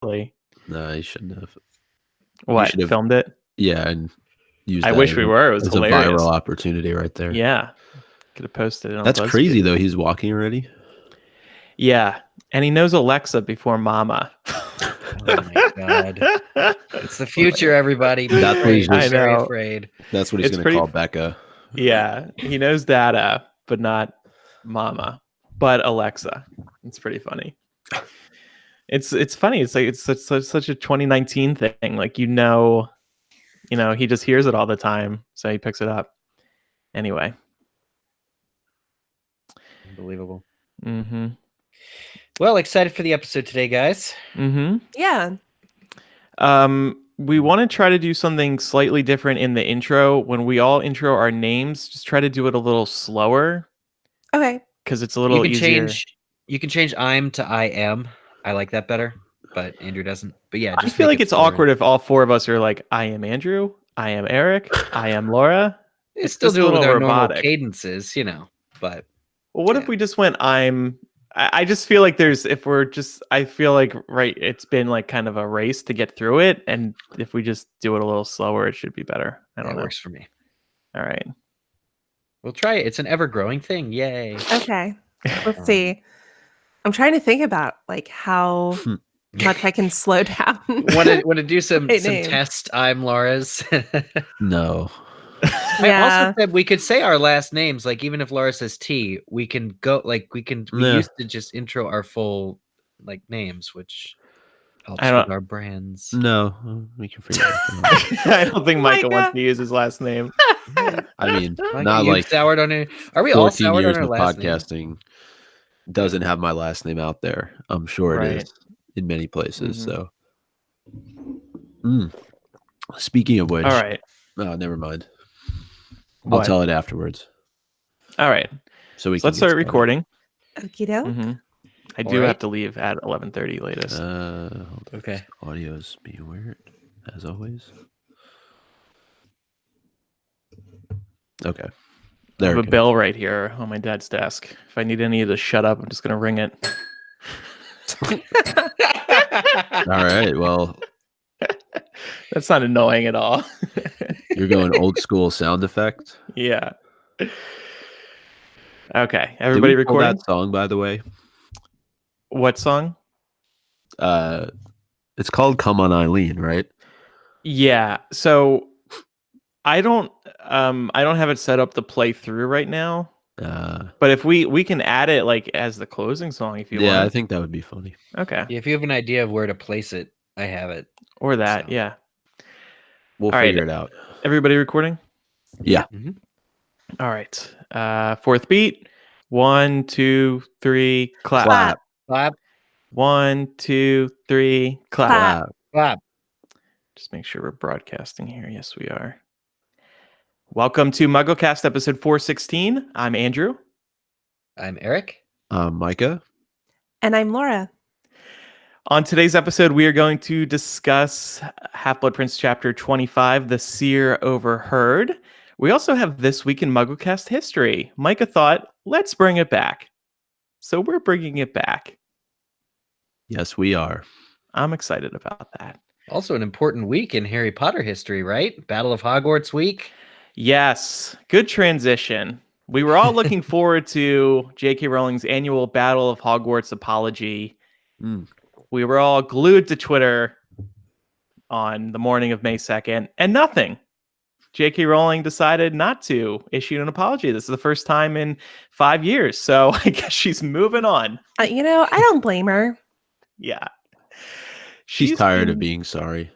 No, you shouldn't have. What? Should have Filmed it? Yeah, and use I that wish we were. It was as a hilarious. viral opportunity right there. Yeah. Could have posted it on That's BuzzFeed. crazy though. He's walking already. Yeah. And he knows Alexa before Mama. Oh my god. It's the future, everybody. Be That's what he's afraid. I Be very know. afraid. That's what he's It's going to pretty- call Becca. Yeah. He knows Dada, but not Mama. But Alexa. It's pretty funny. It's funny. It's like it's such a 2019 thing. Like he just hears it all the time, so he picks it up. Anyway. Unbelievable. Mm-hmm. Well, excited for the episode today, guys. Mm-hmm. Yeah. We want to try to do something slightly different in the intro. When we all intro our names, just try to do it a little slower. Okay. Because it's a little easier. You can change I'm to I am. I like that better, but Andrew doesn't. But yeah, I feel like it's awkward if all four of us are like, I am Andrew, I am Eric, I am Laura. It's still just a doing with little our normal robotic. cadences, but Well, what if we just went I just feel like I feel like it's been like kind of a race to get through it, and if we just do it a little slower, it should be better. I don't know. Works for me. All right. We'll try it. It's an ever-growing thing. Yay. Okay. Let's see. I'm trying to think about like how much I can slow down. Want to do some name. test I'm Laura's? No. I also said we could say our last names, like even if Laura says T, we can go we used to just intro our full like names, which helps with our brands. No, we can figure it out. I don't think Micah wants to use his last name. I mean, Micah, not like soured on it. Are we all 14 soured years on our of last name? podcasting doesn't have my last name out there. I'm sure Right. it is in many places. So, speaking of which, All right. Oh, never mind. What? I'll tell it afterwards. All right. So let's start recording. Okie doke. Mm-hmm. I do have to leave at 11:30 latest. Okay. Audio's being weird, as always. Okay. I have a bell right here on my dad's desk. If I need any of to shut up, I'm just going to ring it. All right. Well, that's not annoying at all. You're going old school sound effect? Yeah. Okay. Everybody recording that song, by the way? What song? It's called Come On Eileen, right? Yeah. So I don't have it set up to play through right now. But if we can add it like as the closing song if you want. Yeah, I think that would be funny. Okay. If you have an idea of where to place it, I have it. Or that, yeah. We'll figure it out. Everybody recording? Yeah. Mm-hmm. All right. Fourth beat. 1, 2, 3, clap. Clap. Clap. 1, 2, 3, clap. Clap. Just make sure we're broadcasting here. Yes, we are. Welcome to MuggleCast episode 416. I'm Andrew. I'm Eric. I'm Micah. And I'm Laura. On today's episode, we are going to discuss Half-Blood Prince chapter 25, The Seer Overheard. We also have This Week in MuggleCast history. Micah thought, let's bring it back. So we're bringing it back. Yes, we are. I'm excited about that. Also an important week in Harry Potter history, right? Battle of Hogwarts week. Yes, good transition. We were all looking forward to J.K. Rowling's annual Battle of Hogwarts apology. We were all glued to Twitter on the morning of May 2nd, and nothing. J.K. Rowling decided not to issue an apology. This is the first time in 5 years, so I guess she's moving on. I don't blame her. Yeah. She's tired of being sorry.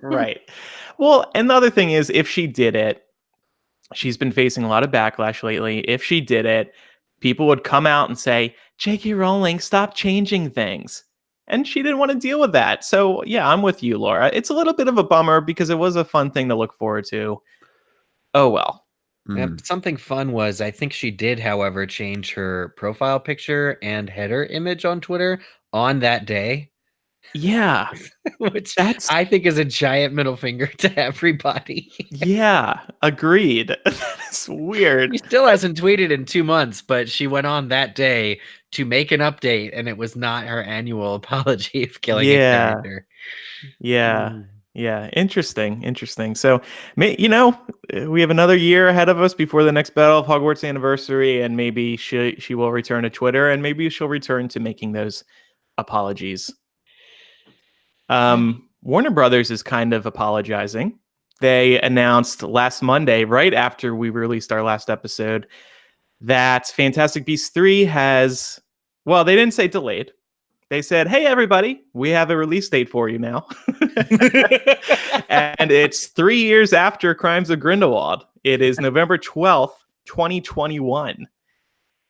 Right. Well, and the other thing is, if she did it, she's been facing a lot of backlash lately. If she did it, people would come out and say, J.K. Rowling, stop changing things. And she didn't want to deal with that. So, yeah, I'm with you, Laura. It's a little bit of a bummer because it was a fun thing to look forward to. Oh, well. Something fun was, I think she did, however, change her profile picture and header image on Twitter on that day. Yeah. Which That's I think is a giant middle finger to everybody. yeah, agreed. That's weird. She still hasn't tweeted in 2 months, but she went on that day to make an update, and it was not her annual apology of killing a Yeah. character. Yeah. Yeah. Interesting. So, you know, we have another year ahead of us before the next Battle of Hogwarts anniversary, and maybe she will return to Twitter, and maybe she'll return to making those apologies. Warner Brothers is kind of apologizing. They announced last Monday, right after we released our last episode, that Fantastic Beasts 3 has, well, they didn't say delayed. They said, hey, everybody, we have a release date for you now. And it's 3 years after Crimes of Grindelwald. It is November 12th, 2021.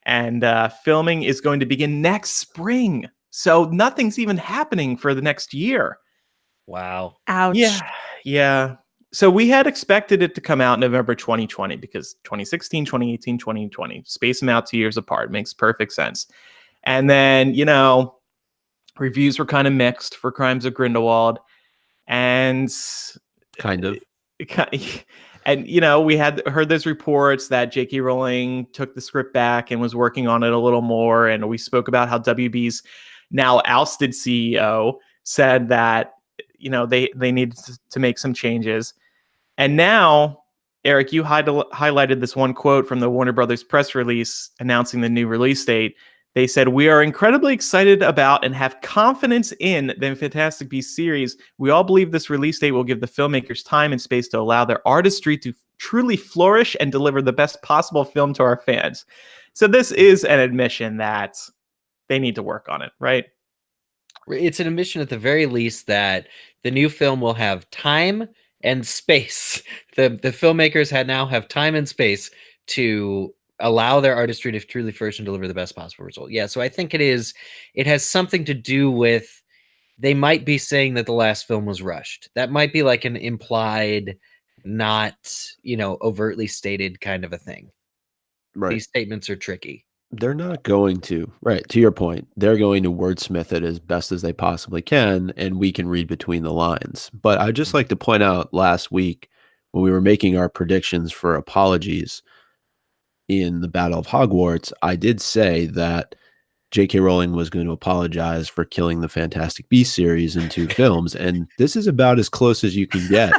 And filming is going to begin next spring. So nothing's even happening for the next year. Wow. Ouch. Yeah. So we had expected it to come out November 2020 because 2016, 2018, 2020, space them out 2 years apart. Makes perfect sense. And then, you know, reviews were kind of mixed for Crimes of Grindelwald. And Kind of. and, you know, we had heard those reports that J.K. Rowling took the script back and was working on it a little more. And we spoke about how WB's now ousted CEO said that, you know, they needed to make some changes. And now, Eric, you highlighted this one quote from the Warner Brothers press release announcing the new release date. They said, we are incredibly excited about and have confidence in the Fantastic Beasts series. We all believe this release date will give the filmmakers time and space to allow their artistry to truly flourish and deliver the best possible film to our fans. So this is an admission that they need to work on it, right? It's an admission at the very least that the new film will have time and space. The filmmakers now have time and space to allow their artistry to truly flourish and deliver the best possible result. Yeah, so I think it has something to do with, they might be saying that the last film was rushed. That might be like an implied, not, you know, overtly stated kind of a thing. Right. These statements are tricky. They're not going to, right, to your point, they're going to wordsmith it as best as they possibly can, and we can read between the lines. But I'd just like to point out last week when we were making our predictions for apologies in the Battle of Hogwarts, I did say that J.K. Rowling was going to apologize for killing the Fantastic Beasts series in 2 films, and this is about as close as you can get.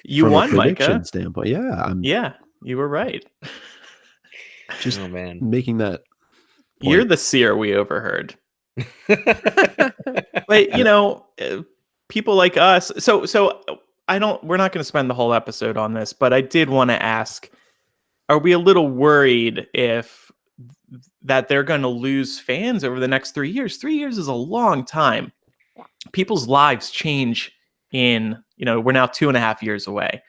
You from won, a prediction Micah. standpoint. Yeah, Yeah, you were right. Just oh man, making that point. You're the seer we overheard. But, you know, people like us. So we're not going to spend the whole episode on this, but I did want to ask, are we a little worried that they're going to lose fans over the next 3 years? 3 years is a long time. People's lives change we're now 2.5 years away.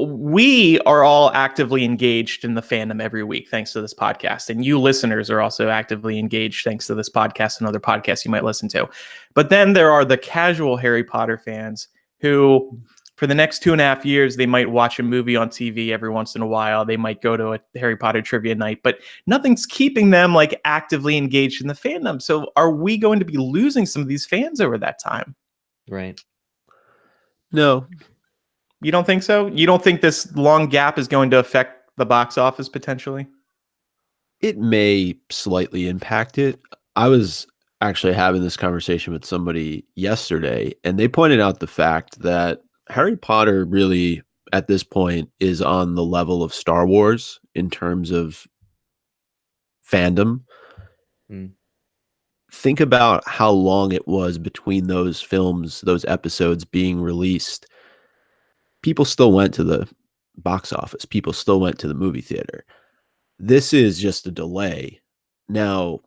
We are all actively engaged in the fandom every week, thanks to this podcast. And you listeners are also actively engaged thanks to this podcast and other podcasts you might listen to. But then there are the casual Harry Potter fans who, for the next 2.5 years, they might watch a movie on TV every once in a while. They might go to a Harry Potter trivia night, but nothing's keeping them like actively engaged in the fandom. So are we going to be losing some of these fans over that time? right. No, You don't think so? You don't think this long gap is going to affect the box office potentially? it may slightly impact it. I was actually having this conversation with somebody yesterday, and they pointed out the fact that Harry Potter really, at this point, is on the level of Star Wars in terms of fandom. Think about how long it was between those films, those episodes being released. People still went to the box office. People still went to the movie theater. This is just a delay. Now,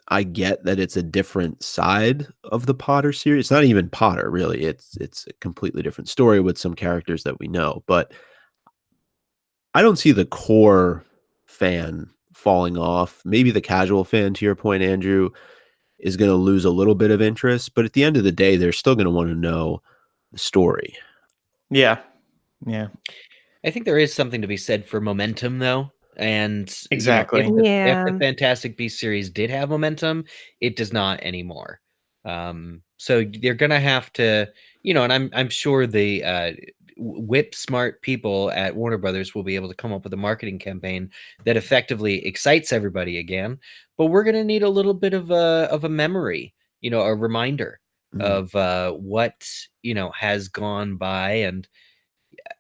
I get that it's a different side of the Potter series. It's not even Potter, really. It's a completely different story with some characters that we know. But I don't see the core fan falling off. Maybe the casual fan, to your point, Andrew, is going to lose a little bit of interest. But at the end of the day, they're still going to want to know the story. Yeah. I think there is something to be said for momentum, though. And Exactly. if the Fantastic Beasts series did have momentum, it does not anymore. So they're gonna have to, and I'm sure the whip smart people at Warner Brothers will be able to come up with a marketing campaign that effectively excites everybody again. But we're gonna need a little bit of a memory, a reminder of what has gone by. And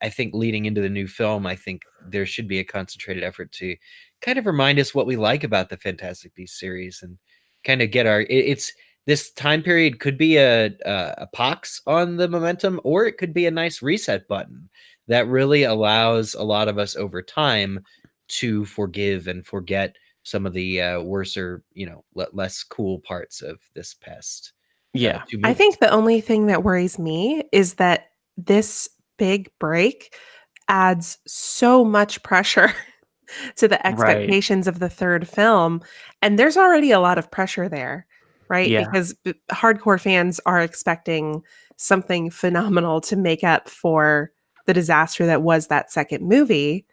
I think leading into the new film, I think there should be a concentrated effort to kind of remind us what we like about the Fantastic Beasts series and kind of get it's this time period could be a pox on the momentum, or it could be a nice reset button that really allows a lot of us over time to forgive and forget some of the worser, less cool parts of this past. Yeah. I think the only thing that worries me is that this big break adds so much pressure to the expectations of the third film. And there's already a lot of pressure there, right? Yeah. Because hardcore fans are expecting something phenomenal to make up for the disaster that was that second movie.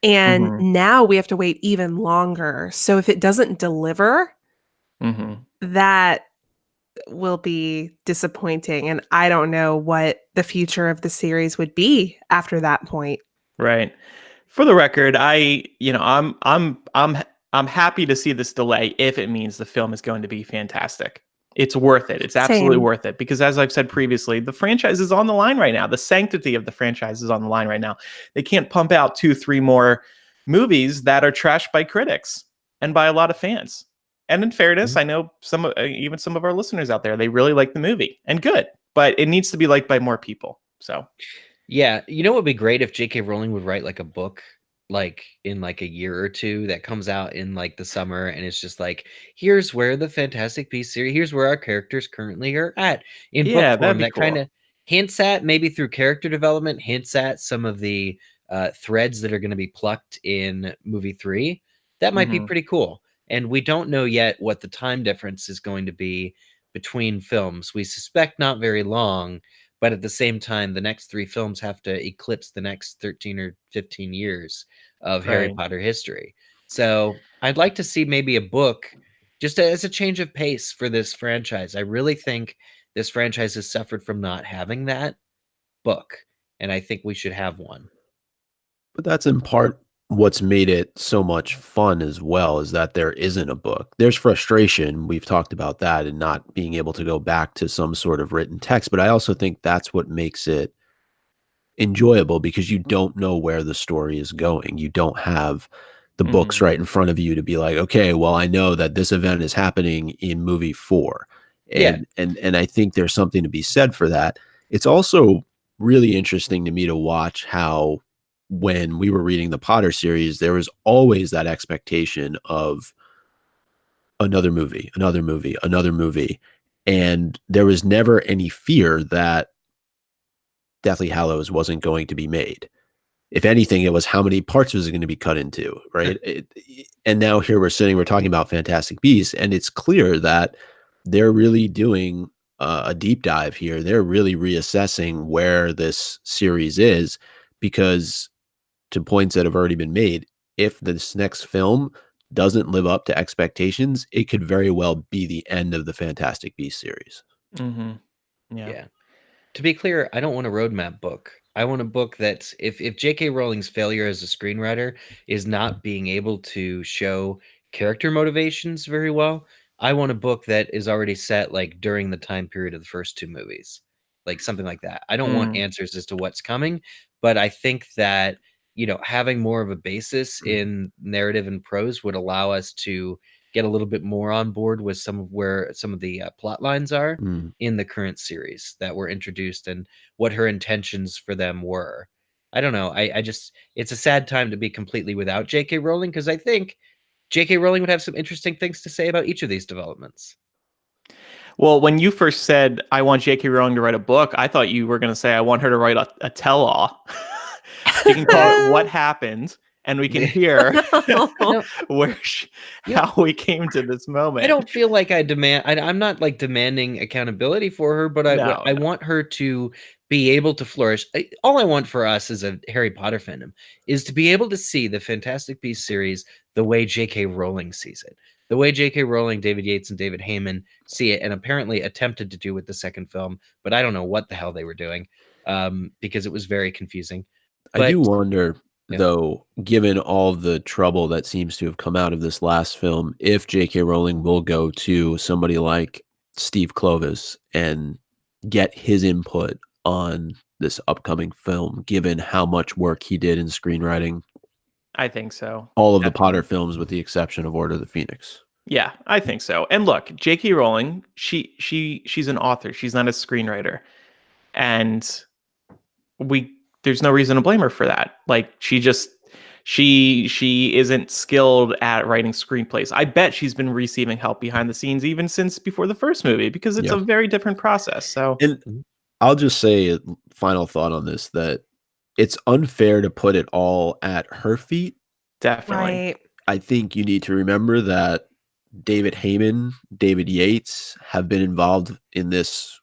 And now we have to wait even longer. So if it doesn't deliver, that will be disappointing. And I don't know what the future of the series would be after that point. Right. For the record, I'm happy to see this delay if it means the film is going to be fantastic. It's worth it. It's absolutely worth it because, as I've said previously, the franchise is on the line right now. The sanctity of the franchise is on the line right now. They can't pump out 2-3 more movies that are trashed by critics and by a lot of fans. And in fairness, I know even some of our listeners out there, they really like the movie and good, but it needs to be liked by more people. So, yeah, it would be great if J.K. Rowling would write like a book like in like a year or two that comes out in like the summer, and it's just like, here's where the Fantastic Beasts series, here's where our characters currently are at in book form. That cool. Kind of hints at, maybe through character development, hints at some of the threads that are going to be plucked in movie 3. That might be pretty cool. And we don't know yet what the time difference is going to be between films. We suspect not very long, but at the same time, the next 3 films have to eclipse the next 13 or 15 years of Harry Potter history. So I'd like to see maybe a book just as a change of pace for this franchise. I really think this franchise has suffered from not having that book, and I think we should have one. But that's in part what's made it so much fun as well, is that there isn't a book. There's frustration. We've talked about that and not being able to go back to some sort of written text. But I also think that's what makes it enjoyable, because you don't know where the story is going. You don't have the books right in front of you to be like, okay, well, I know that this event is happening in movie 4. And I think there's something to be said for that. It's also really interesting to me to watch how, when we were reading the Potter series, there was always that expectation of another movie, another movie, another movie. And there was never any fear that Deathly Hallows wasn't going to be made. If anything, it was how many parts was it going to be cut into, right? And now here we're talking about Fantastic Beasts, and it's clear that they're really doing a deep dive here. They're really reassessing where this series is, because, to points that have already been made, if this next film doesn't live up to expectations, it could very well be the end of the Fantastic Beasts series. Yeah. To be clear, I don't want a roadmap book. I want a book that, if J.K. Rowling's failure as a screenwriter is not being able to show character motivations very well, I want a book that is already set like during the time period of the first 2 movies, like something like that. I don't want answers as to what's coming, but I think that having more of a basis in narrative and prose would allow us to get a little bit more on board with some of the plot lines are in the current series that were introduced and what her intentions for them were. I don't know. I just, it's a sad time to be completely without J.K. Rowling, because I think J.K. Rowling would have some interesting things to say about each of these developments. Well, when you first said, I want J.K. Rowling to write a book, I thought you were going to say, I want her to write a tell-all. You can call it What Happened, and we can hear how we came to this moment. I don't feel like I'm not like demanding accountability for her, but I want her to be able to flourish. All I want for us as a Harry Potter fandom is to be able to see the Fantastic Beasts series the way J.K. Rowling sees it. the way J.K. Rowling, David Yates, and David Heyman see it, and apparently attempted to do with the second film, but I don't know what the hell they were doing, because it was very confusing. I do wonder, though, given all the trouble that seems to have come out of this last film, if J.K. Rowling will go to somebody like Steve Kloves and get his input on this upcoming film, given how much work he did in screenwriting. I think so. All of the Potter films, with the exception of Order of the Phoenix. Yeah, I think so. And look, J.K. Rowling, she's an author. She's not a screenwriter, and there's no reason to blame her for that. Like, she isn't skilled at writing screenplays. I bet she's been receiving help behind the scenes even since before the first movie, because it's a very different process. So, and I'll just say a final thought on this, that it's unfair to put it all at her feet. Definitely. Right. I think you need to remember that David Heyman, David Yates have been involved in this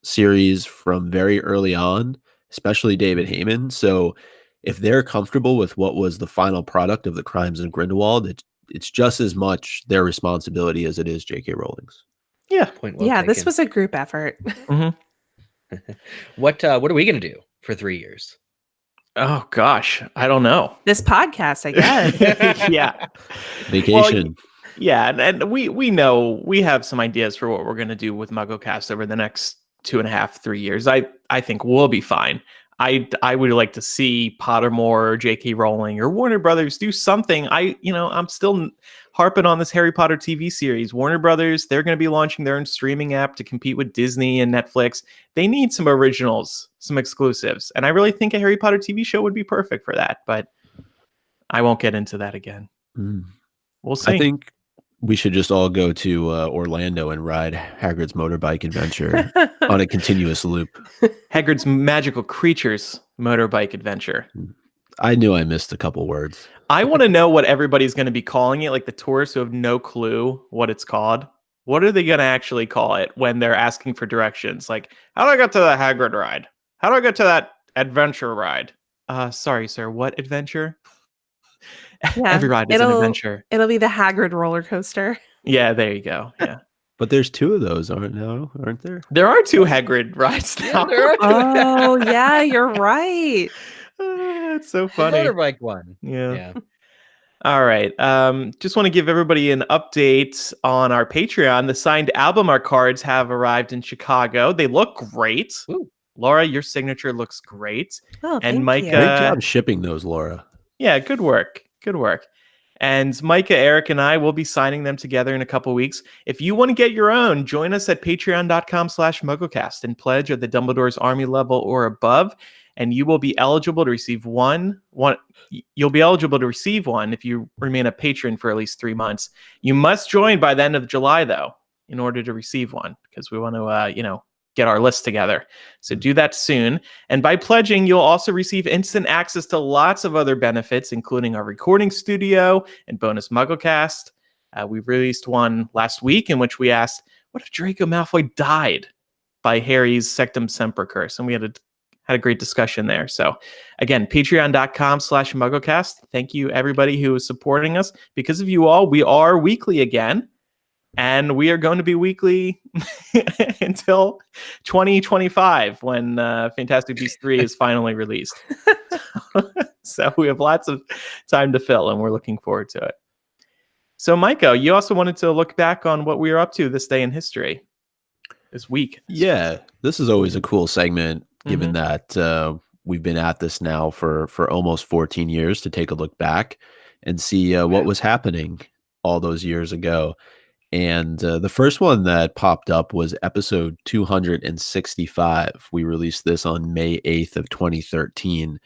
series from very early on, especially David Heyman. So if they're comfortable with what was the final product of The Crimes of Grindelwald, it's just as much their responsibility as it is J.K. Rowling's. Yeah. Point well Yeah, taken. this was a group effort. What are we going to do for 3 years? Oh gosh, I don't know. This podcast, I guess. Yeah. Vacation. Well, yeah, and we know we have some ideas for what we're going to do with MuggleCast over the next 2.5, 3 years. I think we'll be fine. I would like to see Pottermore, J.K. Rowling, or Warner Brothers do something. I'm still harping on this Harry Potter TV series. Warner Brothers, they're going to be launching their own streaming app to compete with Disney and Netflix. They need some originals, some exclusives, and I really think a Harry Potter TV show would be perfect for that. But I won't get into that again. We'll see. I think we should just all go to Orlando and ride Hagrid's motorbike adventure on a continuous loop. Hagrid's Magical Creatures motorbike adventure. I knew I missed a couple words. I want to know what everybody's going to be calling it, like the tourists who have no clue what it's called. What are they going to actually call it when they're asking for directions? Like, how do I get to the Hagrid ride? How do I get to that adventure ride? Sorry, sir. What adventure? Yeah, every ride is an adventure. It'll be the Hagrid roller coaster. Yeah, there you go. Yeah. But there's two of those, aren't there? There are 2 Hagrid rides now. Oh, yeah, you're right. It's so funny. The motorbike one. Yeah. All right. Just want to give everybody an update on our Patreon. The signed album art cards have arrived in Chicago. They look great. Ooh. Laura, your signature looks great. Oh, and thank Micah, you. Great job shipping those, Laura. Yeah, good work. Good work. And Micah, Eric, and I will be signing them together in a couple weeks. If you want to get your own, join us at patreon.com/MuggleCast and pledge at the Dumbledore's Army level or above, and you will be eligible to receive one. You'll be eligible to receive one if you remain a patron for at least 3 months. You must join by the end of July, though, in order to receive one, because we want to, get our list together. So do that soon. And by pledging, you'll also receive instant access to lots of other benefits, including our recording studio and bonus MuggleCast. We released one last week in which we asked, what if Draco Malfoy died by Harry's Sectum Semper curse? And we had a great discussion there. So again, patreon.com/MuggleCast. Thank you everybody who is supporting us. Because of you all, we are weekly again. And we are going to be weekly until 2025 when Fantastic Beasts 3 is finally released. So we have lots of time to fill, and we're looking forward to it. So, Micah, you also wanted to look back on what we were up to this day in history, this week. Yeah, this is always a cool segment, given that we've been at this now for almost 14 years, to take a look back and see what was happening all those years ago. And the first one that popped up was episode 265. We released this on May 8th of 2013.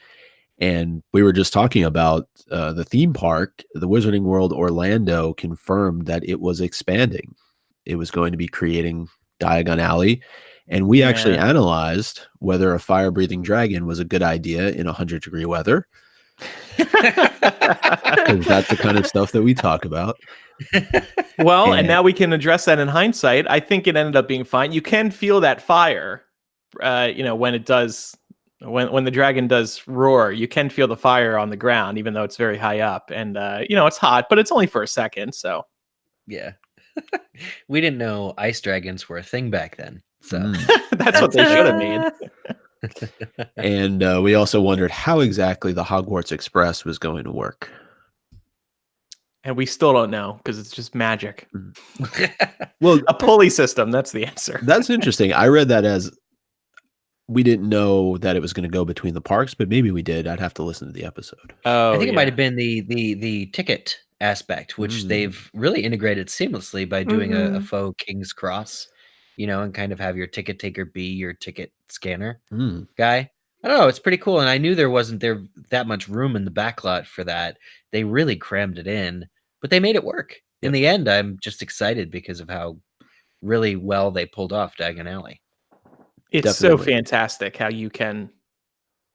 And we were just talking about the theme park. The Wizarding World Orlando confirmed that it was expanding. It was going to be creating Diagon Alley. And we actually analyzed whether a fire-breathing dragon was a good idea in 100-degree weather. Because that's the kind of stuff that we talk about. Well, and now we can address that in hindsight. I think it ended up being fine. You can feel that fire, when it does, when the dragon does roar, you can feel the fire on the ground, even though it's very high up. And, it's hot, but it's only for a second. So Yeah. We didn't know ice dragons were a thing back then. So that's what they should have made. And we also wondered how exactly the Hogwarts Express was going to work. And we still don't know because it's just magic. Well, a pulley system. That's the answer. That's interesting. I read that as we didn't know that it was going to go between the parks, but maybe we did. I'd have to listen to the episode. Oh, I think it might have been the ticket aspect, which they've really integrated seamlessly by doing a faux King's Cross, and kind of have your ticket taker be your ticket scanner guy. I don't know. It's pretty cool. And I knew there wasn't that much room in the backlot for that. They really crammed it in, but they made it work. Yep. In the end, I'm just excited because of how really well they pulled off Diagon Alley. It's Definitely. So fantastic how you can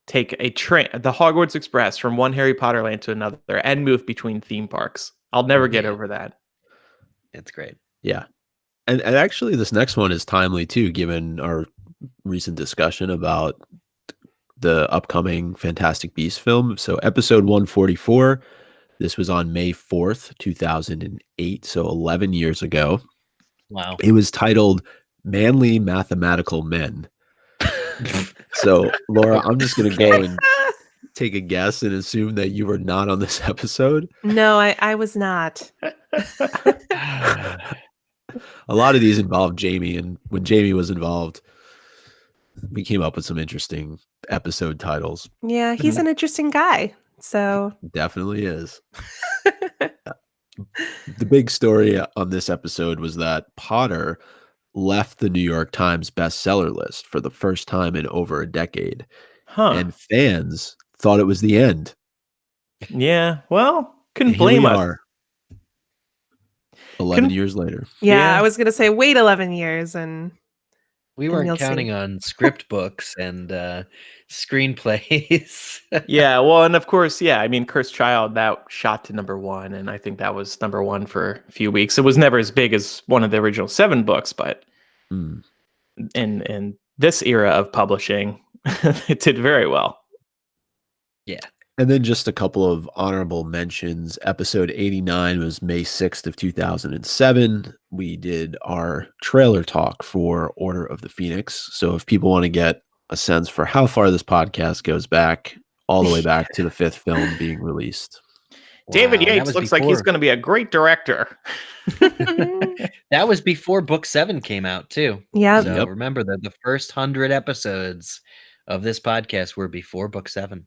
take a train, the Hogwarts Express, from one Harry Potter land to another and move between theme parks. I'll never get over that. It's great. Yeah. And actually this next one is timely too, given our recent discussion about the upcoming Fantastic Beasts film. So episode 144, this was on May 4th, 2008. So 11 years ago. Wow. It was titled Manly Mathematical Men. So Laura, I'm just going to go and take a guess and assume that you were not on this episode. No, I was not. A lot of these involved Jamie, and when Jamie was involved, we came up with some interesting episode titles. Yeah, he's an interesting guy. So definitely is. The big story on this episode was that Potter left the New York Times bestseller list for the first time in over a decade. And fans thought it was the end. Yeah, well, couldn't blame us. 11 years later. Yeah, I was going to say, wait 11 years and we weren't counting on script books and screenplays. Yeah, well, and of course, I mean, Cursed Child, that shot to #1, and I think that was #1 for a few weeks. It was never as big as one of the original 7 books, but in this era of publishing, it did very well. Yeah. And then just a couple of honorable mentions. Episode 89 was May 6th of 2007. We did our trailer talk for Order of the Phoenix. So if people want to get a sense for how far this podcast goes back, all the way back to the 5th film being released. David Yates looks like he's going to be a great director. That was before book 7 came out too. Yeah. So remember that the first 100 episodes of this podcast were before book 7.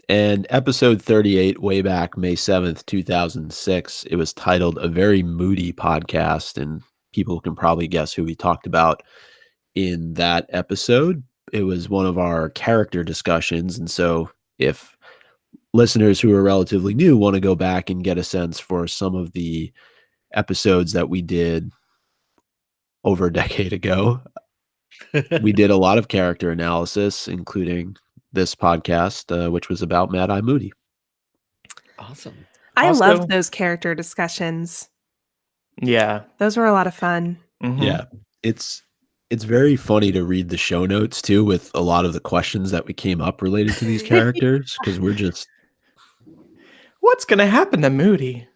And episode 38, way back May 7th, 2006, it was titled A Very Moody Podcast, and people can probably guess who we talked about in that episode. It was one of our character discussions, and so if listeners who are relatively new want to go back and get a sense for some of the episodes that we did over a decade ago, we did a lot of character analysis, including this podcast, which was about Mad Eye Moody. Awesome. I loved those character discussions. Yeah. Those were a lot of fun. Yeah. It's very funny to read the show notes too, with a lot of the questions that we came up related to these characters, because we're just, what's going to happen to Moody?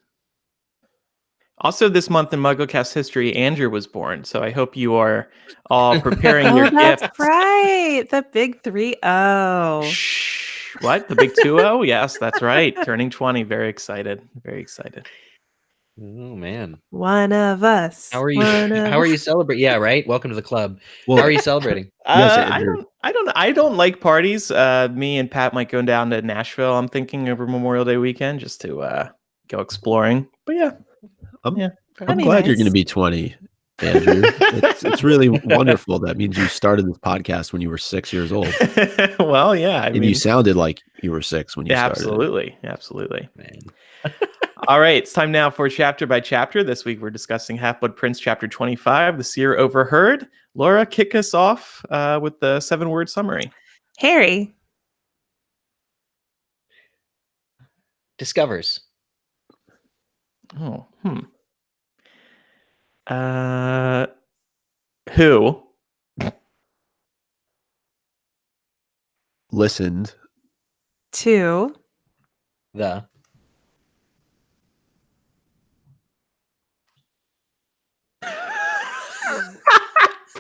Also, this month in MuggleCast history, Andrew was born. So I hope you are all preparing your gifts. That's right. The big 3-0. Shh. What? The big 2-0? Yes, that's right. Turning 20. Very excited. Very excited. Oh man. One of us. How are you? How are you celebrating? Yeah, right. Welcome to the club. Well, how are you celebrating? I don't like parties. Me and Pat might go down to Nashville. I'm thinking over Memorial Day weekend just to go exploring. But yeah. I'm glad you're going to be 20, Andrew. It's really wonderful. That means you started this podcast when you were 6 years old. Well, yeah. I mean, you sounded like you were 6 when you started. Absolutely. Man. All right. It's time now for Chapter by Chapter. This week, we're discussing Half-Blood Prince, Chapter 25, The Seer Overheard. Laura, kick us off with the 7-word summary. Harry discovers. Oh, who listened to the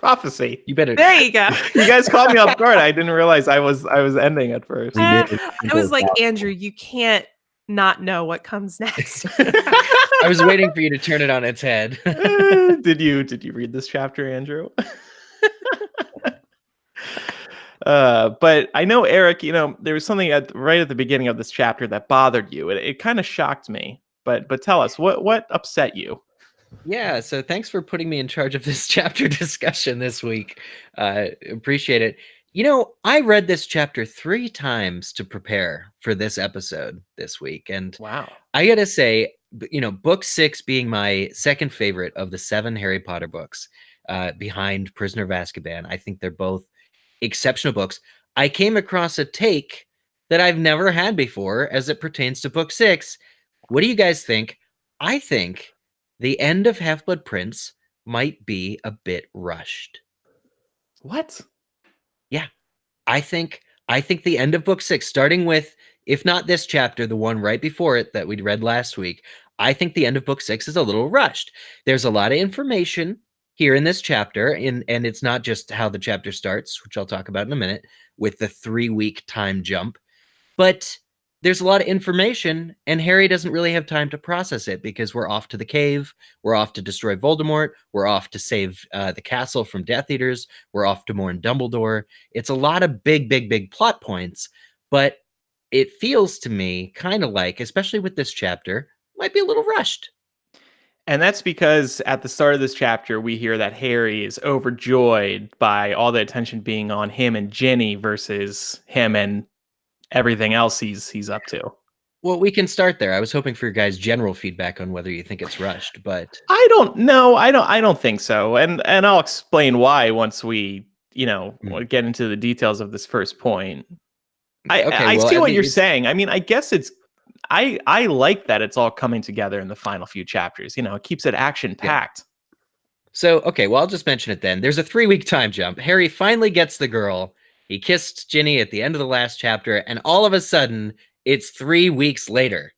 prophecy. You better. There you go. You guys caught me off guard. I didn't realize I was ending at first. I was like, Andrew, you can't not know what comes next. I was waiting for you to turn it on its head. Did you read this chapter, Andrew? But I know, Eric, there was something right at the beginning of this chapter that bothered you. It kind of shocked me. But tell us, what upset you? Yeah, so thanks for putting me in charge of this chapter discussion this week. Appreciate it. I read this chapter 3 times to prepare for this episode this week. And wow, I gotta say, book 6 being my second favorite of the 7 Harry Potter books, behind Prisoner of Azkaban. I think they're both exceptional books. I came across a take that I've never had before as it pertains to book 6. What do you guys think? I think the end of Half-Blood Prince might be a bit rushed. What? Yeah, I think the end of book 6, starting with, if not this chapter, the one right before it that we read last week, I think the end of book 6 is a little rushed. There's a lot of information here in this chapter, and it's not just how the chapter starts, which I'll talk about in a minute, with the 3-week time jump, but there's a lot of information, and Harry doesn't really have time to process it because we're off to the cave, we're off to destroy Voldemort, we're off to save the castle from Death Eaters, we're off to mourn Dumbledore. It's a lot of big plot points, but it feels to me kind of like, especially with this chapter, might be a little rushed. And that's because at the start of this chapter, we hear that Harry is overjoyed by all the attention being on him and Ginny versus him and everything else he's up to. Well, we can start there. I was hoping for your guys' general feedback on whether you think it's rushed, but I don't know. I don't think so. And I'll explain why once we, get into the details of this first point. I see what you're saying. I mean, I guess I like that it's all coming together in the final few chapters. It keeps it action packed. Yeah. So, okay, well, I'll just mention it then. There's a 3-week time jump. Harry finally gets the girl. He kissed Ginny at the end of the last chapter, and all of a sudden, it's 3 weeks later.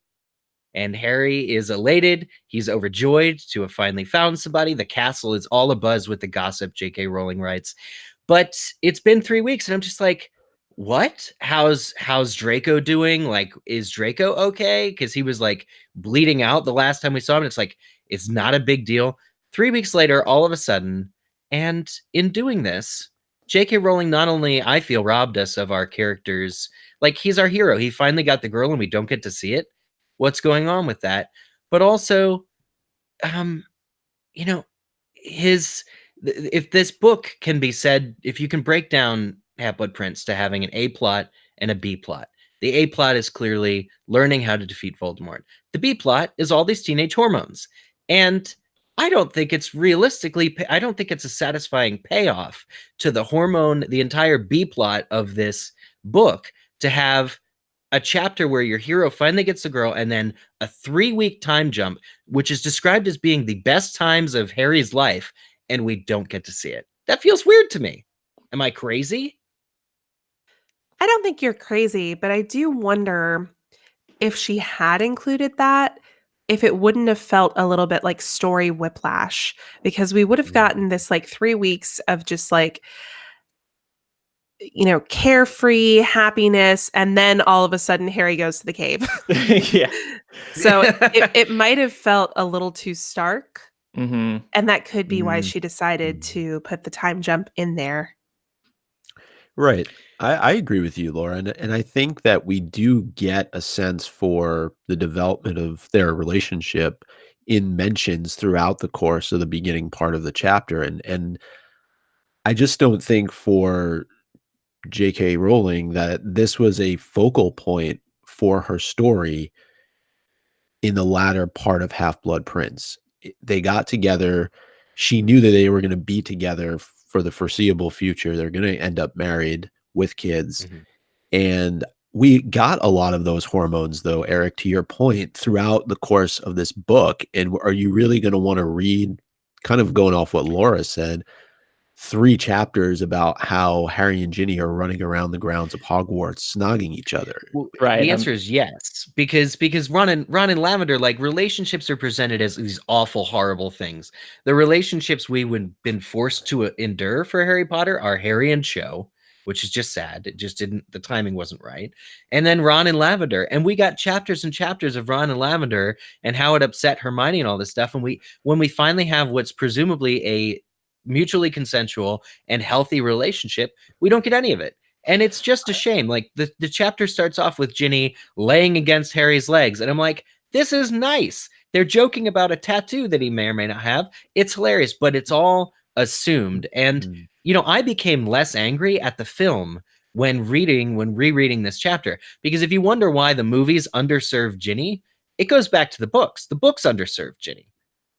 And Harry is elated. He's overjoyed to have finally found somebody. The castle is all abuzz with the gossip, J.K. Rowling writes. But it's been 3 weeks, and I'm just like, what? How's Draco doing? Like, is Draco okay? Because he was, like, bleeding out the last time we saw him. It's like, it's not a big deal. 3 weeks later, all of a sudden, and in doing this, J.K. Rowling not only, I feel, robbed us of our characters. Like, he's our hero. He finally got the girl and we don't get to see it. What's going on with that? But also, if this book can be said, if you can break down Half-Blood Prince to having an A plot and a B plot. The A plot is clearly learning how to defeat Voldemort. The B plot is all these teenage hormones. And I don't think it's a satisfying payoff to the entire B plot of this book, to have a chapter where your hero finally gets the girl and then a 3-week time jump, which is described as being the best times of Harry's life, and we don't get to see it. That feels weird to me. Am I crazy? I don't think you're crazy, but I do wonder if she had included that, if it wouldn't have felt a little bit like story whiplash, because we would have gotten this like 3 weeks of just like, carefree happiness. And then all of a sudden Harry goes to the cave. Yeah. So it might have felt a little too stark. Mm-hmm. And that could be why she decided to put the time jump in there. Right. I agree with you, Laura. And I think that we do get a sense for the development of their relationship in mentions throughout the course of the beginning part of the chapter. And I just don't think for J.K. Rowling that this was a focal point for her story in the latter part of Half-Blood Prince. They got together. She knew that they were going to be together for the foreseeable future. They're going to end up married with kids. Mm-hmm. And we got a lot of those hormones, though, Eric, to your point, throughout the course of this book. And are you really going to want to read, kind of going off what Laura said, 3 chapters about how Harry and Ginny are running around the grounds of Hogwarts, snogging each other. Well, Right, the answer is yes, because Ron and Lavender, like, relationships are presented as these awful, horrible things. The relationships we would been forced to endure for Harry Potter are Harry and Cho, which is just sad. It just didn't, the timing wasn't right. And then Ron and Lavender, and we got chapters and chapters of Ron and Lavender and how it upset Hermione and all this stuff. And when we finally have what's presumably a mutually consensual and healthy relationship, we don't get any of it. And it's just a shame. Like, the chapter starts off with Ginny laying against Harry's legs. And I'm like, this is nice. They're joking about a tattoo that he may or may not have. It's hilarious, but it's all assumed. And, I became less angry at the film when rereading this chapter. Because if you wonder why the movies underserved Ginny, it goes back to the books. The books underserved Ginny.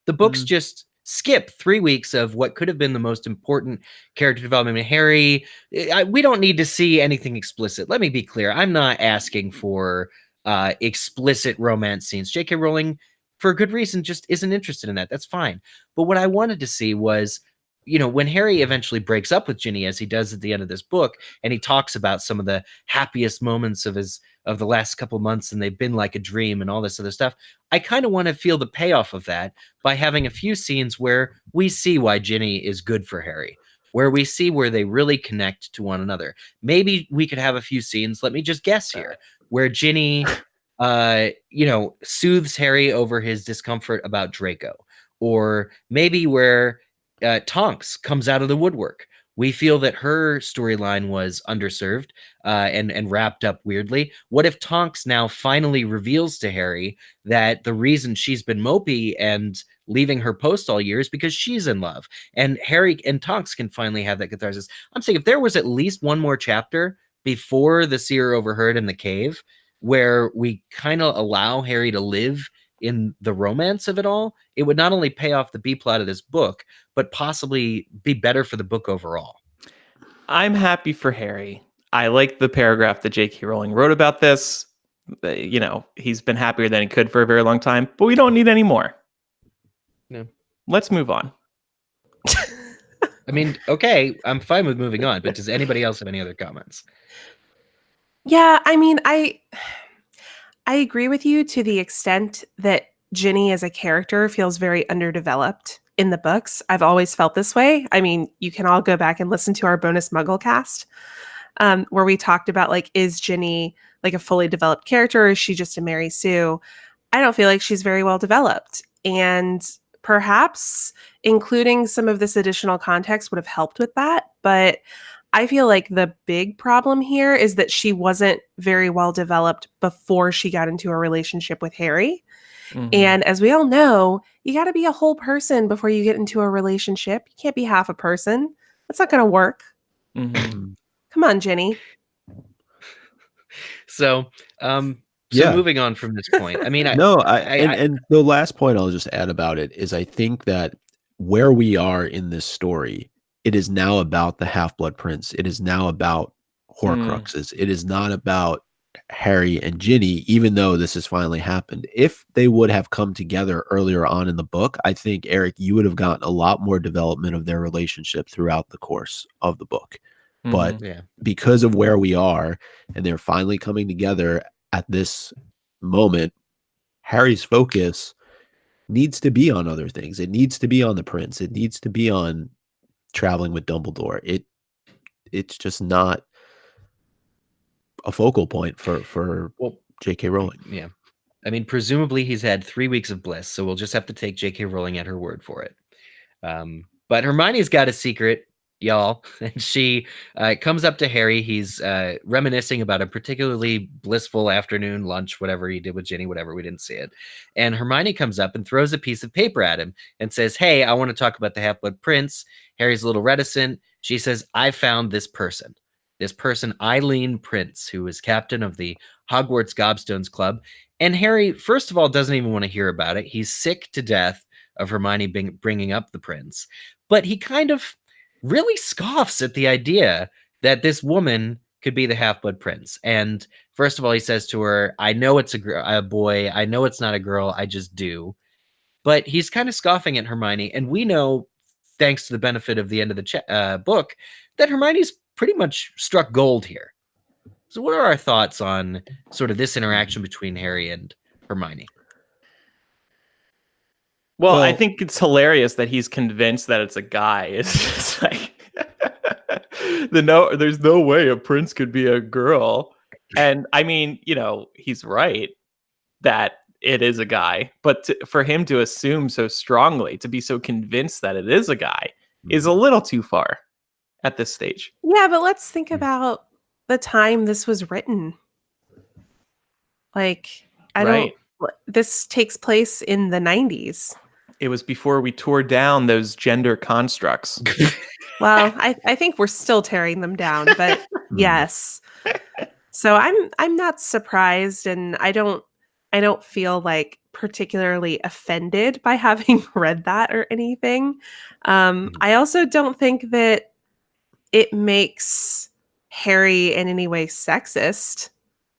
The books just skip 3 weeks of what could have been the most important character development. Harry, we don't need to see anything explicit. Let me be clear. I'm not asking for explicit romance scenes. J.K. Rowling, for a good reason, just isn't interested in that. That's fine. But what I wanted to see was, when Harry eventually breaks up with Ginny, as he does at the end of this book, and he talks about some of the happiest moments of the last couple months, and they've been like a dream and all this other stuff. I kind of want to feel the payoff of that by having a few scenes where we see why Ginny is good for Harry, where we see where they really connect to one another. Maybe we could have a few scenes, let me just guess here, where Ginny, soothes Harry over his discomfort about Draco, or maybe where Tonks comes out of the woodwork. We feel that her storyline was underserved and wrapped up weirdly. What if Tonks now finally reveals to Harry that the reason she's been mopey and leaving her post all year is because she's in love? And Harry and Tonks can finally have that catharsis. I'm saying if there was at least one more chapter before the Seer Overheard in the cave, where we kind of allow Harry to live in the romance of it all, it would not only pay off the B plot of this book, but possibly be better for the book overall. I'm happy for Harry. I like the paragraph that J.K. Rowling wrote about this. He's been happier than he could for a very long time, but we don't need any more. No. Let's move on. I mean, okay, I'm fine with moving on, but does anybody else have any other comments? Yeah, I mean, I agree with you to the extent that Ginny as a character feels very underdeveloped in the books. I've always felt this way. I mean, you can all go back and listen to our bonus Muggle cast, where we talked about, like, is Ginny like a fully developed character, or is she just a Mary Sue? I don't feel like she's very well developed. And perhaps including some of this additional context would have helped with that. But I feel like the big problem here is that she wasn't very well developed before she got into a relationship with Harry. Mm-hmm. And as we all know, you got to be a whole person before you get into a relationship. You can't be half a person. That's not going to work. Mm-hmm. Come on, Ginny. So moving on from this point, I mean, and the last point I'll just add about it is I think that where we are in this story, it is now about the Half-Blood Prince. It is now about Horcruxes. It is not about Harry and Ginny, even though this has finally happened. If they would have come together earlier on in the book, I think, Eric, you would have gotten a lot more development of their relationship throughout the course of the book. But because of where we are, and they're finally coming together at this moment, Harry's focus needs to be on other things. It needs to be on the prince. It needs to be on traveling with Dumbledore. It's just not a focal point for J.K. Rowling. Yeah. I mean, presumably he's had 3 weeks of bliss, so we'll just have to take J.K. Rowling at her word for it. But Hermione's got a secret, y'all. And she comes up to Harry. He's reminiscing about a particularly blissful afternoon lunch, whatever he did with Ginny, whatever, we didn't see it. And Hermione comes up and throws a piece of paper at him and says, hey, I want to talk about the Half-Blood Prince. Harry's a little reticent. She says, I found this person, Eileen Prince, who is captain of the Hogwarts Gobstones Club. And Harry, first of all, doesn't even want to hear about it. He's sick to death of Hermione bringing up the prince. But he kind of really scoffs at the idea that this woman could be the Half-Blood Prince. And first of all, he says to her, I know it's a boy. I know it's not a girl. I just do. But he's kind of scoffing at Hermione. And we know thanks to the benefit of the end of the book, that Hermione's pretty much struck gold here. So what are our thoughts on sort of this interaction between Harry and Hermione? Well, I think it's hilarious that he's convinced that it's a guy. It's just like there's no way a prince could be a girl. And I mean, he's right that it is a guy, but for him to assume so strongly, to be so convinced that it is a guy, is a little too far at this stage. Yeah, but let's think about the time this was written. Like, this takes place in the 90s. It was before we tore down those gender constructs. Well, I think we're still tearing them down, but yes. So I'm not surprised, and I don't feel like particularly offended by having read that or anything. I also don't think that it makes Harry in any way sexist.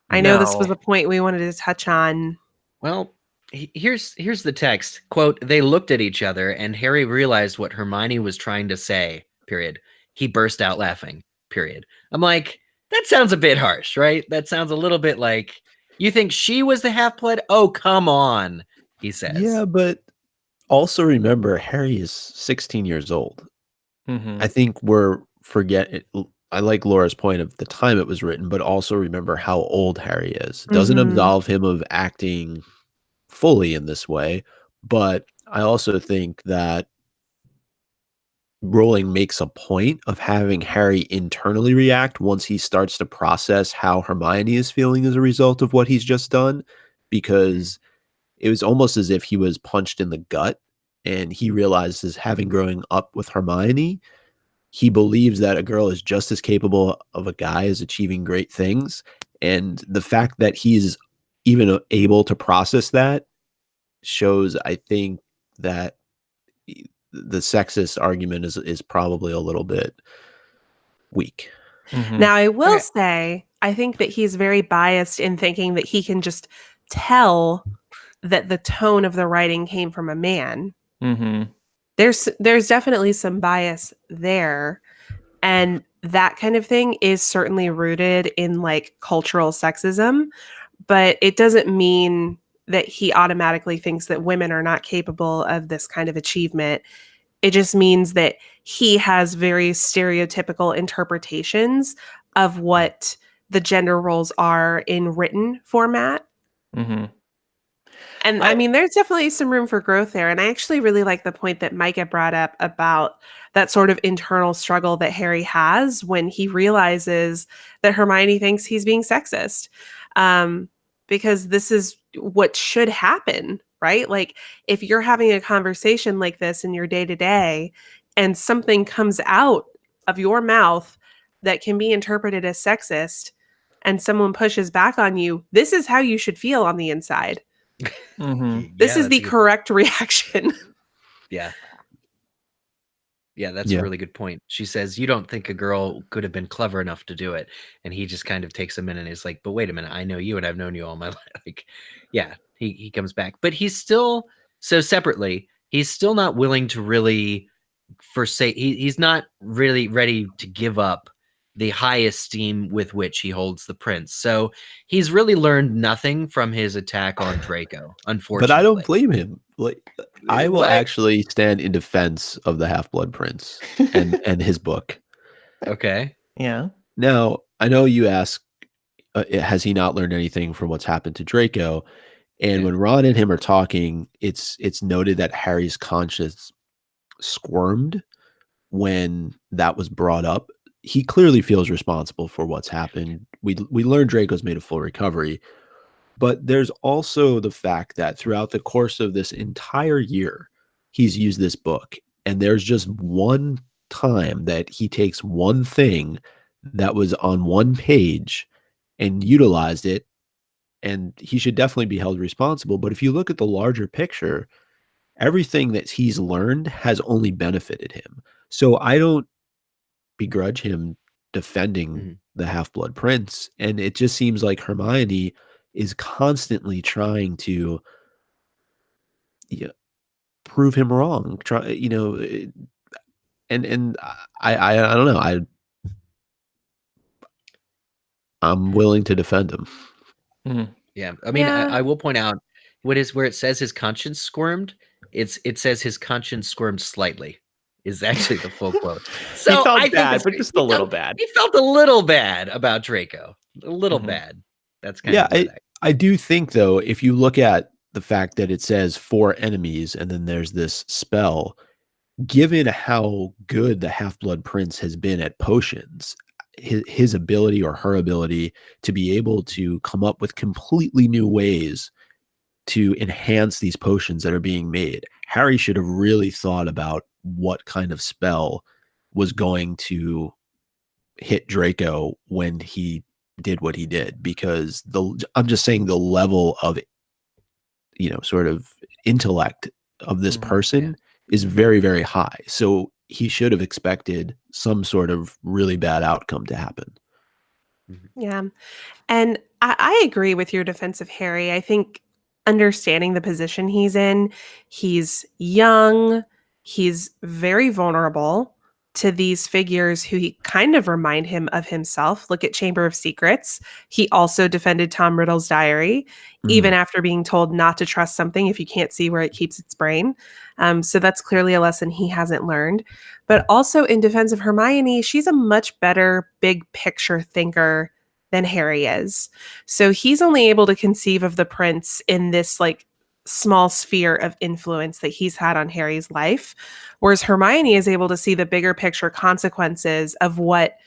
I know this was a point we wanted to touch on. Well, here's the text. Quote, "They looked at each other and Harry realized what Hermione was trying to say, period. He burst out laughing, period." I'm like, that sounds a bit harsh, right? That sounds a little bit like, you think she was the Half-Blood? Oh, come on, he says. Yeah, but also remember, Harry is 16 years old. Mm-hmm. I think we're forgetting. I like Laura's point of the time it was written, but also remember how old Harry is. It doesn't absolve him of acting fully in this way, but I also think that Rowling makes a point of having Harry internally react once he starts to process how Hermione is feeling as a result of what he's just done, because it was almost as if he was punched in the gut and he realizes, having growing up with Hermione, he believes that a girl is just as capable of a guy as achieving great things. And the fact that he's even able to process that shows, I think, that the sexist argument is probably a little bit weak. Mm-hmm. Now, I will say, I think that he's very biased in thinking that he can just tell that the tone of the writing came from a man. Mm-hmm. There's definitely some bias there, and that kind of thing is certainly rooted in like cultural sexism, but it doesn't mean that he automatically thinks that women are not capable of this kind of achievement. It just means that he has very stereotypical interpretations of what the gender roles are in written format. Mm-hmm. And I mean, there's definitely some room for growth there. And I actually really like the point that Micah brought up about that sort of internal struggle that Harry has when he realizes that Hermione thinks he's being sexist. Because this is what should happen, right? Like, if you're having a conversation like this in your day-to-day and something comes out of your mouth that can be interpreted as sexist and someone pushes back on you, this is how you should feel on the inside. Mm-hmm. This is the correct reaction. Yeah. Yeah, that's a really good point. She says, you don't think a girl could have been clever enough to do it. And he just kind of takes a minute and is like, but wait a minute, I know you and I've known you all my life. Like, yeah, he comes back. But he's still, so separately, he's still not willing to really forsake, he's not really ready to give up the high esteem with which he holds the prince. So he's really learned nothing from his attack on Draco, unfortunately. But I don't blame him. Like, I will actually stand in defense of the Half-Blood Prince and his book. Okay. Yeah. Now, I know you ask, has he not learned anything from what's happened to Draco? And when Ron and him are talking, it's noted that Harry's conscience squirmed when that was brought up. He clearly feels responsible for what's happened. We learned Draco's made a full recovery, but there's also the fact that throughout the course of this entire year, he's used this book, and there's just one time that he takes one thing that was on one page and utilized it, and he should definitely be held responsible. But if you look at the larger picture, everything that he's learned has only benefited him. So I don't begrudge him defending the Half-Blood Prince. And it just seems like Hermione is constantly trying to prove him wrong. And I don't know. I'm willing to defend him. Mhm. Yeah, I mean, I will point out where it says his conscience squirmed. It says his conscience squirmed slightly. Is actually the full quote. So He felt I think bad, but just a little bad. He felt a little bad about Draco. A little bad. That's kind of where I do think though, if you look at the fact that it says 4 enemies and then there's this spell, given how good the Half-Blood Prince has been at potions, his ability or her ability to be able to come up with completely new ways to enhance these potions that are being made. Harry should have really thought about what kind of spell was going to hit Draco when he did what he did, because I'm just saying the level of, sort of intellect of this person is very, very high. So he should have expected some sort of really bad outcome to happen. Yeah. And I agree with your defense of Harry. I think understanding the position he's young, he's very vulnerable to these figures who he kind of remind him of himself. Look at Chamber of Secrets. He also defended Tom Riddle's diary, even after being told not to trust something if you can't see where it keeps its brain. So that's clearly a lesson he hasn't learned. But also in defense of Hermione, she's a much better big picture thinker than Harry is. So he's only able to conceive of the prince in this like small sphere of influence that he's had on Harry's life, whereas Hermione is able to see the bigger picture consequences of what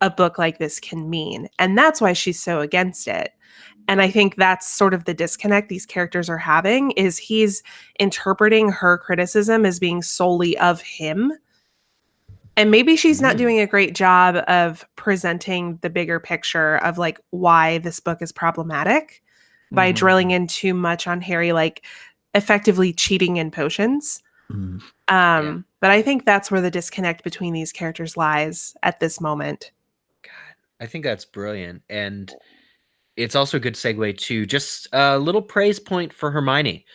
a book like this can mean. And that's why she's so against it. And I think that's sort of the disconnect these characters are having, is he's interpreting her criticism as being solely of him. And maybe she's not doing a great job of presenting the bigger picture of like why this book is problematic by drilling in too much on Harry, like effectively cheating in potions. But I think that's where the disconnect between these characters lies at this moment. God, I think that's brilliant. And it's also a good segue to just a little praise point for Hermione.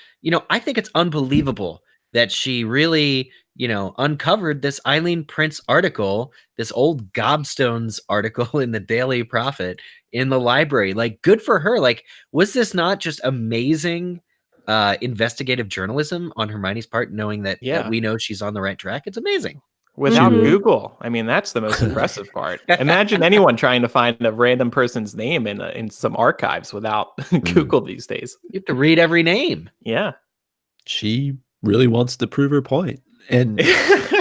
I think it's unbelievable that she really, uncovered this Eileen Prince article, this old Gobstones article in the Daily Prophet in the library. Like, good for her. Like, was this not just amazing investigative journalism on Hermione's part, knowing that we know she's on the right track? It's amazing. Without Google. I mean, that's the most impressive part. Imagine anyone trying to find a random person's name in some archives without Google these days. You have to read every name. Yeah. She really wants to prove her point. And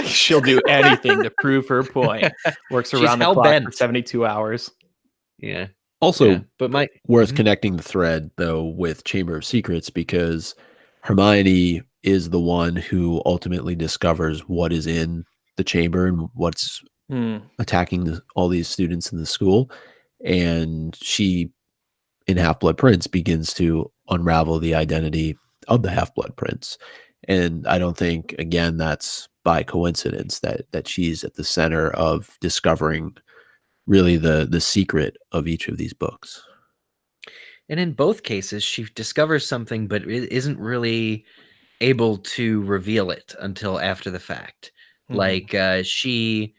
she'll do anything to prove her point. Works around the clock for 72 hours. Yeah. Also, but worth connecting the thread, though, with Chamber of Secrets, because Hermione is the one who ultimately discovers what is in the chamber and what's attacking all these students in the school. And she, in Half-Blood Prince, begins to unravel the identity of the Half-Blood Prince. And I don't think, again, that's by coincidence that she's at the center of discovering really the secret of each of these books. And in both cases, she discovers something, but isn't really able to reveal it until after the fact. Like she,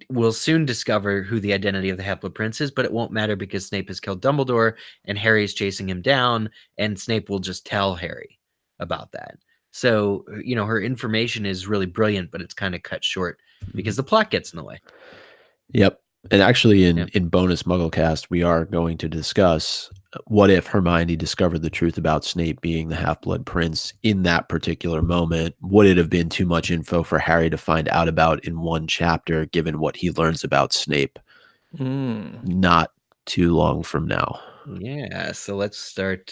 will soon discover who the identity of the Half-Blood Prince is, but it won't matter because Snape has killed Dumbledore and Harry's chasing him down, and Snape will just tell Harry about that. So, her information is really brilliant, but it's kind of cut short because the plot gets in the way. Yep. And actually in bonus Mugglecast, we are going to discuss what if Hermione discovered the truth about Snape being the Half-Blood Prince in that particular moment. Would it have been too much info for Harry to find out about in one chapter, given what he learns about Snape? Not too long from now. Yeah, so let's start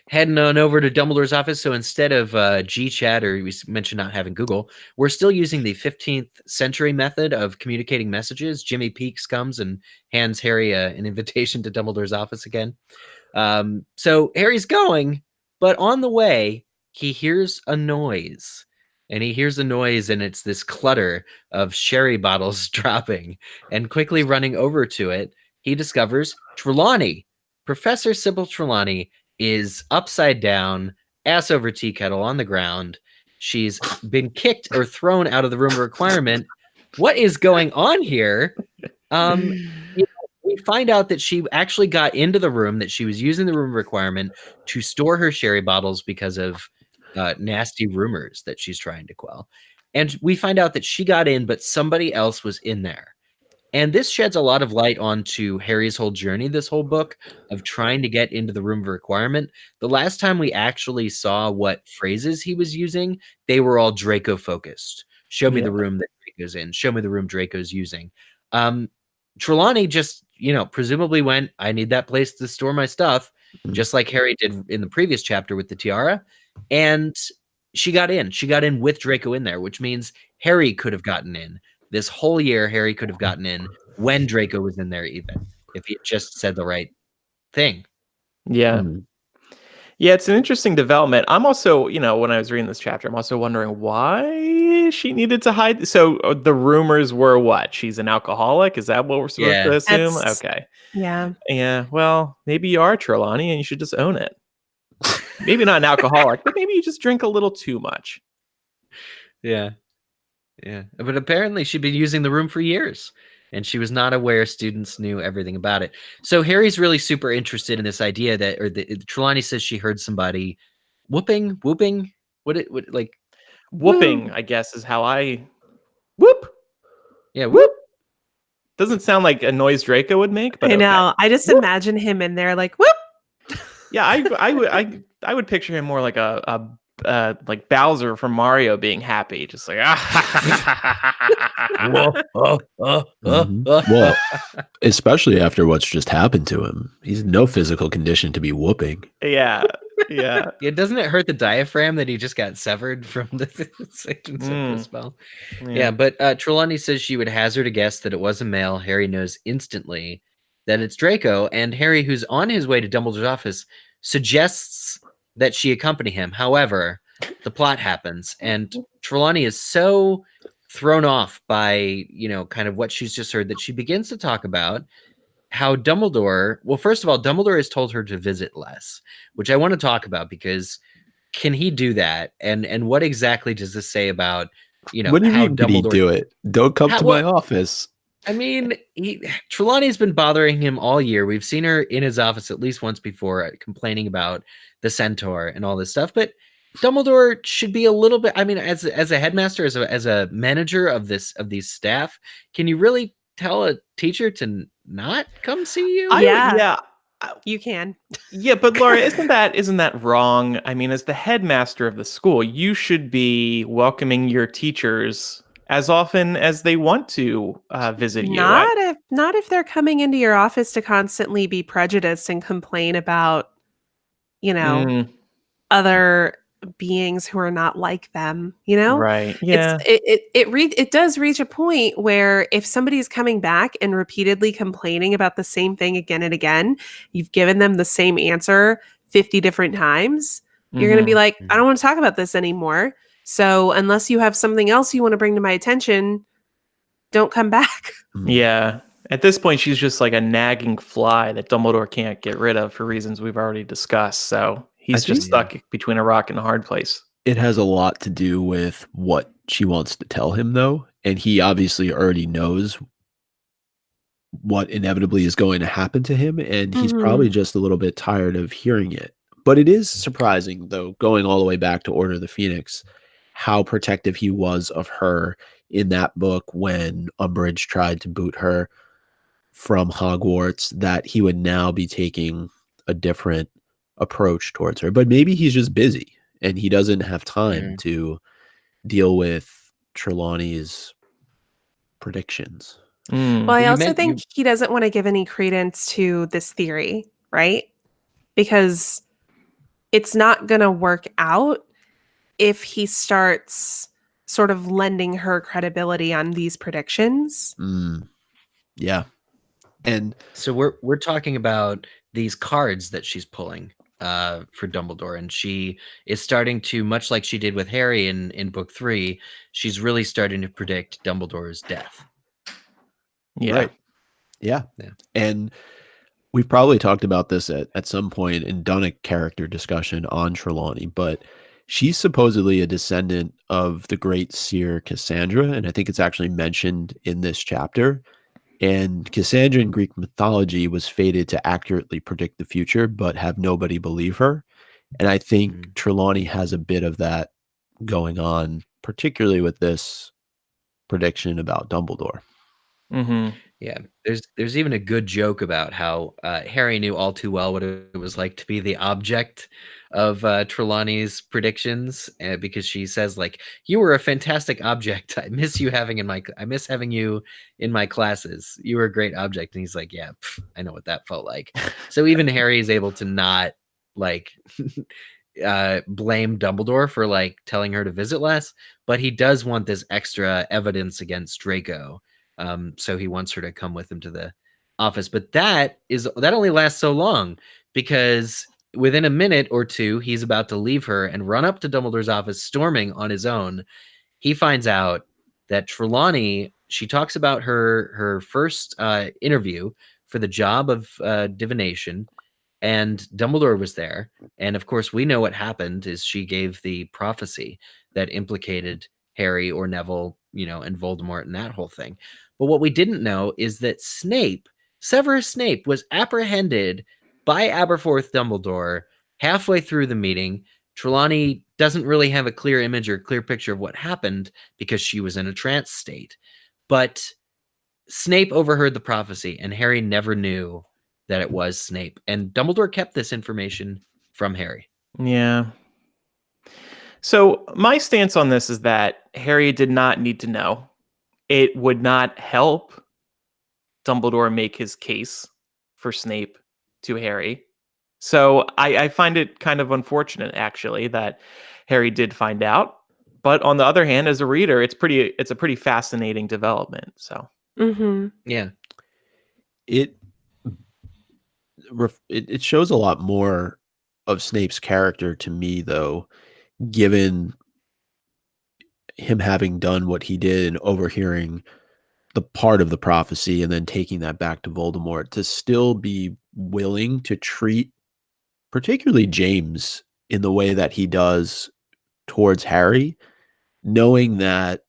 heading on over to Dumbledore's office. So instead of GChat, or we mentioned not having Google, we're still using the 15th century method of communicating messages. Jimmy Peakes comes and hands Harry an invitation to Dumbledore's office again. So Harry's going, but on the way, he hears a noise. And he hears a noise, and it's this clutter of sherry bottles dropping. And quickly running over to it, he discovers Trelawney. Professor Sybil Trelawney is upside down, ass over tea kettle on the ground, She's been kicked or thrown out of the room of requirement. What is going on here? We find out that she actually got into the room, that she was using the room of requirement to store her sherry bottles because of nasty rumors that she's trying to quell. And we find out that she got in, but somebody else was in there. And this sheds a lot of light onto Harry's whole journey, this whole book of trying to get into the room of requirement. The last time we actually saw what phrases he was using, they were all Draco focused. Show me the room that Draco's in. Show me the room Draco's using. Trelawney just, presumably went, I need that place to store my stuff, just like Harry did in the previous chapter with the tiara. And she got in. She got in with Draco in there, which means Harry could have gotten in. This whole year, Harry could have gotten in when Draco was in there, even if he had just said the right thing. Yeah. Yeah, it's an interesting development. I'm also, when I was reading this chapter, I'm also wondering why she needed to hide. So the rumors were what? She's an alcoholic? Is that what we're supposed to assume? Okay. Yeah. Yeah. Well, maybe you are Trelawney and you should just own it. Maybe not an alcoholic, but maybe you just drink a little too much. Yeah. Yeah. But apparently she'd been using the room for years and she was not aware students knew everything about it. So Harry's really super interested in this idea that, Trelawney says she heard somebody whooping. Whooping, I guess, is how I whoop. Yeah, whoop. Doesn't sound like a noise Draco would make, but I know. I just imagine him in there like whoop. Yeah, I would picture him more like like Bowser from Mario being happy, just like Well, especially after what's just happened to him, he's in no physical condition to be whooping. Yeah. Yeah. Doesn't it hurt the diaphragm that he just got severed from the spell? Yeah, but Trelawney says she would hazard a guess that it was a male. Harry knows instantly that it's Draco, and Harry, who's on his way to Dumbledore's office, suggests that she accompany him. However, the plot happens, and Trelawney is so thrown off by, kind of what she's just heard that she begins to talk about how Dumbledore, well, first of all, Dumbledore has told her to visit less, which I want to talk about because can he do that? And what exactly does this say about, what do you mean, did he do it? Don't come to my office. I mean, Trelawney's been bothering him all year. We've seen her in his office at least once before complaining about the centaur and all this stuff. But Dumbledore should be a little bit, I mean, as a headmaster, as a manager of these staff, can you really tell a teacher to not come see you? Yeah, you can. Yeah, but Laura, isn't that wrong? I mean, as the headmaster of the school, you should be welcoming your teachers as often as they want to visit you. Not if they're coming into your office to constantly be prejudiced and complain about, other beings who are not like them, Right. Yeah. It does reach a point where if somebody's coming back and repeatedly complaining about the same thing again and again, you've given them the same answer 50 different times, you're going to be like, I don't want to talk about this anymore. So unless you have something else you want to bring to my attention, don't come back. Yeah. At this point, she's just like a nagging fly that Dumbledore can't get rid of for reasons we've already discussed. So he's just stuck between a rock and a hard place. It has a lot to do with what she wants to tell him, though. And he obviously already knows what inevitably is going to happen to him. And he's probably just a little bit tired of hearing it. But it is surprising, though, going all the way back to Order of the Phoenix, how protective he was of her in that book when Umbridge tried to boot her from Hogwarts, that he would now be taking a different approach towards her. But maybe he's just busy and he doesn't have time to deal with Trelawney's predictions. Well, I also think he doesn't want to give any credence to this theory, right? Because it's not going to work out if he starts sort of lending her credibility on these predictions. Yeah. And so we're talking about these cards that she's pulling for Dumbledore, and she is starting to, much like she did with Harry in book 3, she's really starting to predict Dumbledore's death. Yeah. Right. Yeah. And we've probably talked about this at some point and done a character discussion on Trelawney, but She's supposedly a descendant of the great seer Cassandra, and I think it's actually mentioned in this chapter. And Cassandra in Greek mythology was fated to accurately predict the future, but have nobody believe her. And I think Trelawney has a bit of that going on, particularly with this prediction about Dumbledore. Mm-hmm. Yeah, there's even a good joke about how Harry knew all too well what it was like to be the object of Trelawney's predictions, because she says, like, "You were a fantastic object. I miss having you in my classes. You were a great object." And he's like, "Yeah, I know what that felt like." So even Harry is able to not like blame Dumbledore for like telling her to visit less, but he does want this extra evidence against Draco. So he wants her to come with him to the office. But that only lasts so long, because within a minute or two, he's about to leave her and run up to Dumbledore's office, storming on his own. He finds out that Trelawney, she talks about her first interview for the job of divination, and Dumbledore was there. And of course, we know what happened is she gave the prophecy that implicated Harry or Neville, and Voldemort and that whole thing. But what we didn't know is that Severus Snape, was apprehended by Aberforth Dumbledore halfway through the meeting. Trelawney doesn't really have a clear image or clear picture of what happened because she was in a trance state. But Snape overheard the prophecy, and Harry never knew that it was Snape. And Dumbledore kept this information from Harry. Yeah. So my stance on this is that Harry did not need to know. It would not help Dumbledore make his case for Snape to Harry. So I find it kind of unfortunate, actually, that Harry did find out. But on the other hand, as a reader, it's a pretty fascinating development. So yeah, it shows a lot more of Snape's character to me, though, given him having done what he did and overhearing the part of the prophecy and then taking that back to Voldemort, to still be willing to treat particularly James in the way that he does towards Harry, knowing that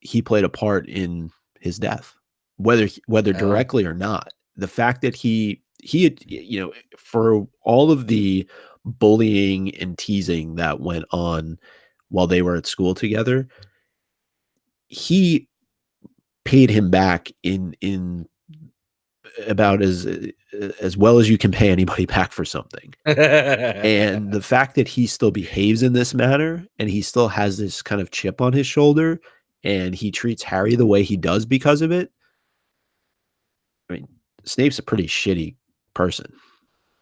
he played a part in his death, whether directly or not. The fact that he had, for all of the bullying and teasing that went on while they were at school together, he paid him back in about as well as you can pay anybody back for something. And the fact that he still behaves in this manner, and he still has this kind of chip on his shoulder, and he treats Harry the way he does because of it. I mean, Snape's a pretty shitty person.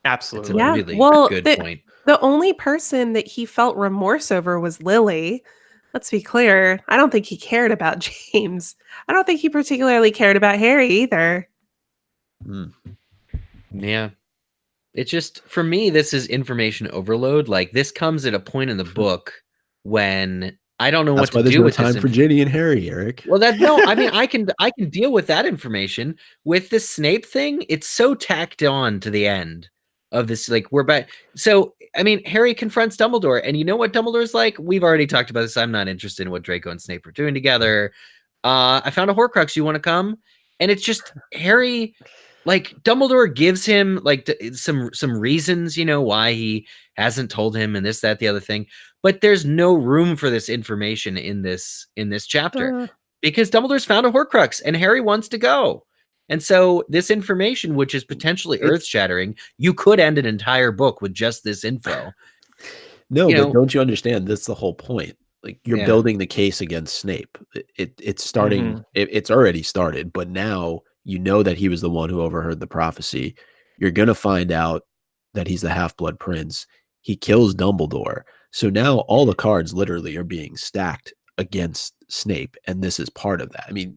Absolutely. Yeah. Really good point. The only person that he felt remorse over was Lily. Let's be clear. I don't think he cared about James. I don't think he particularly cared about Harry either. Yeah. It's just, for me, this is information overload. Like, this comes at a point in the book when I don't know what to do with time for Ginny and Harry, Eric. Well, I can deal with that information. With the Snape thing, it's so tacked on to the end of this. Like, we're back. So, I mean, Harry confronts Dumbledore, and you know what Dumbledore's like? We've already talked about this. I'm not interested in what Draco and Snape are doing together. I found a Horcrux. You want to come? And it's just Harry. Like, Dumbledore gives him like some reasons, why he hasn't told him, and this, that, the other thing. But there's no room for this information in this chapter because Dumbledore's found a Horcrux and Harry wants to go. And so this information, which is potentially earth-shattering, you could end an entire book with just this info. No, but don't you understand? That's the whole point. Like, you're building the case against Snape. It's starting. It's already started, but now you know that he was the one who overheard the prophecy. You're going to find out that he's the Half-Blood Prince. He kills Dumbledore. So now all the cards literally are being stacked against Snape, and this is part of that. I mean,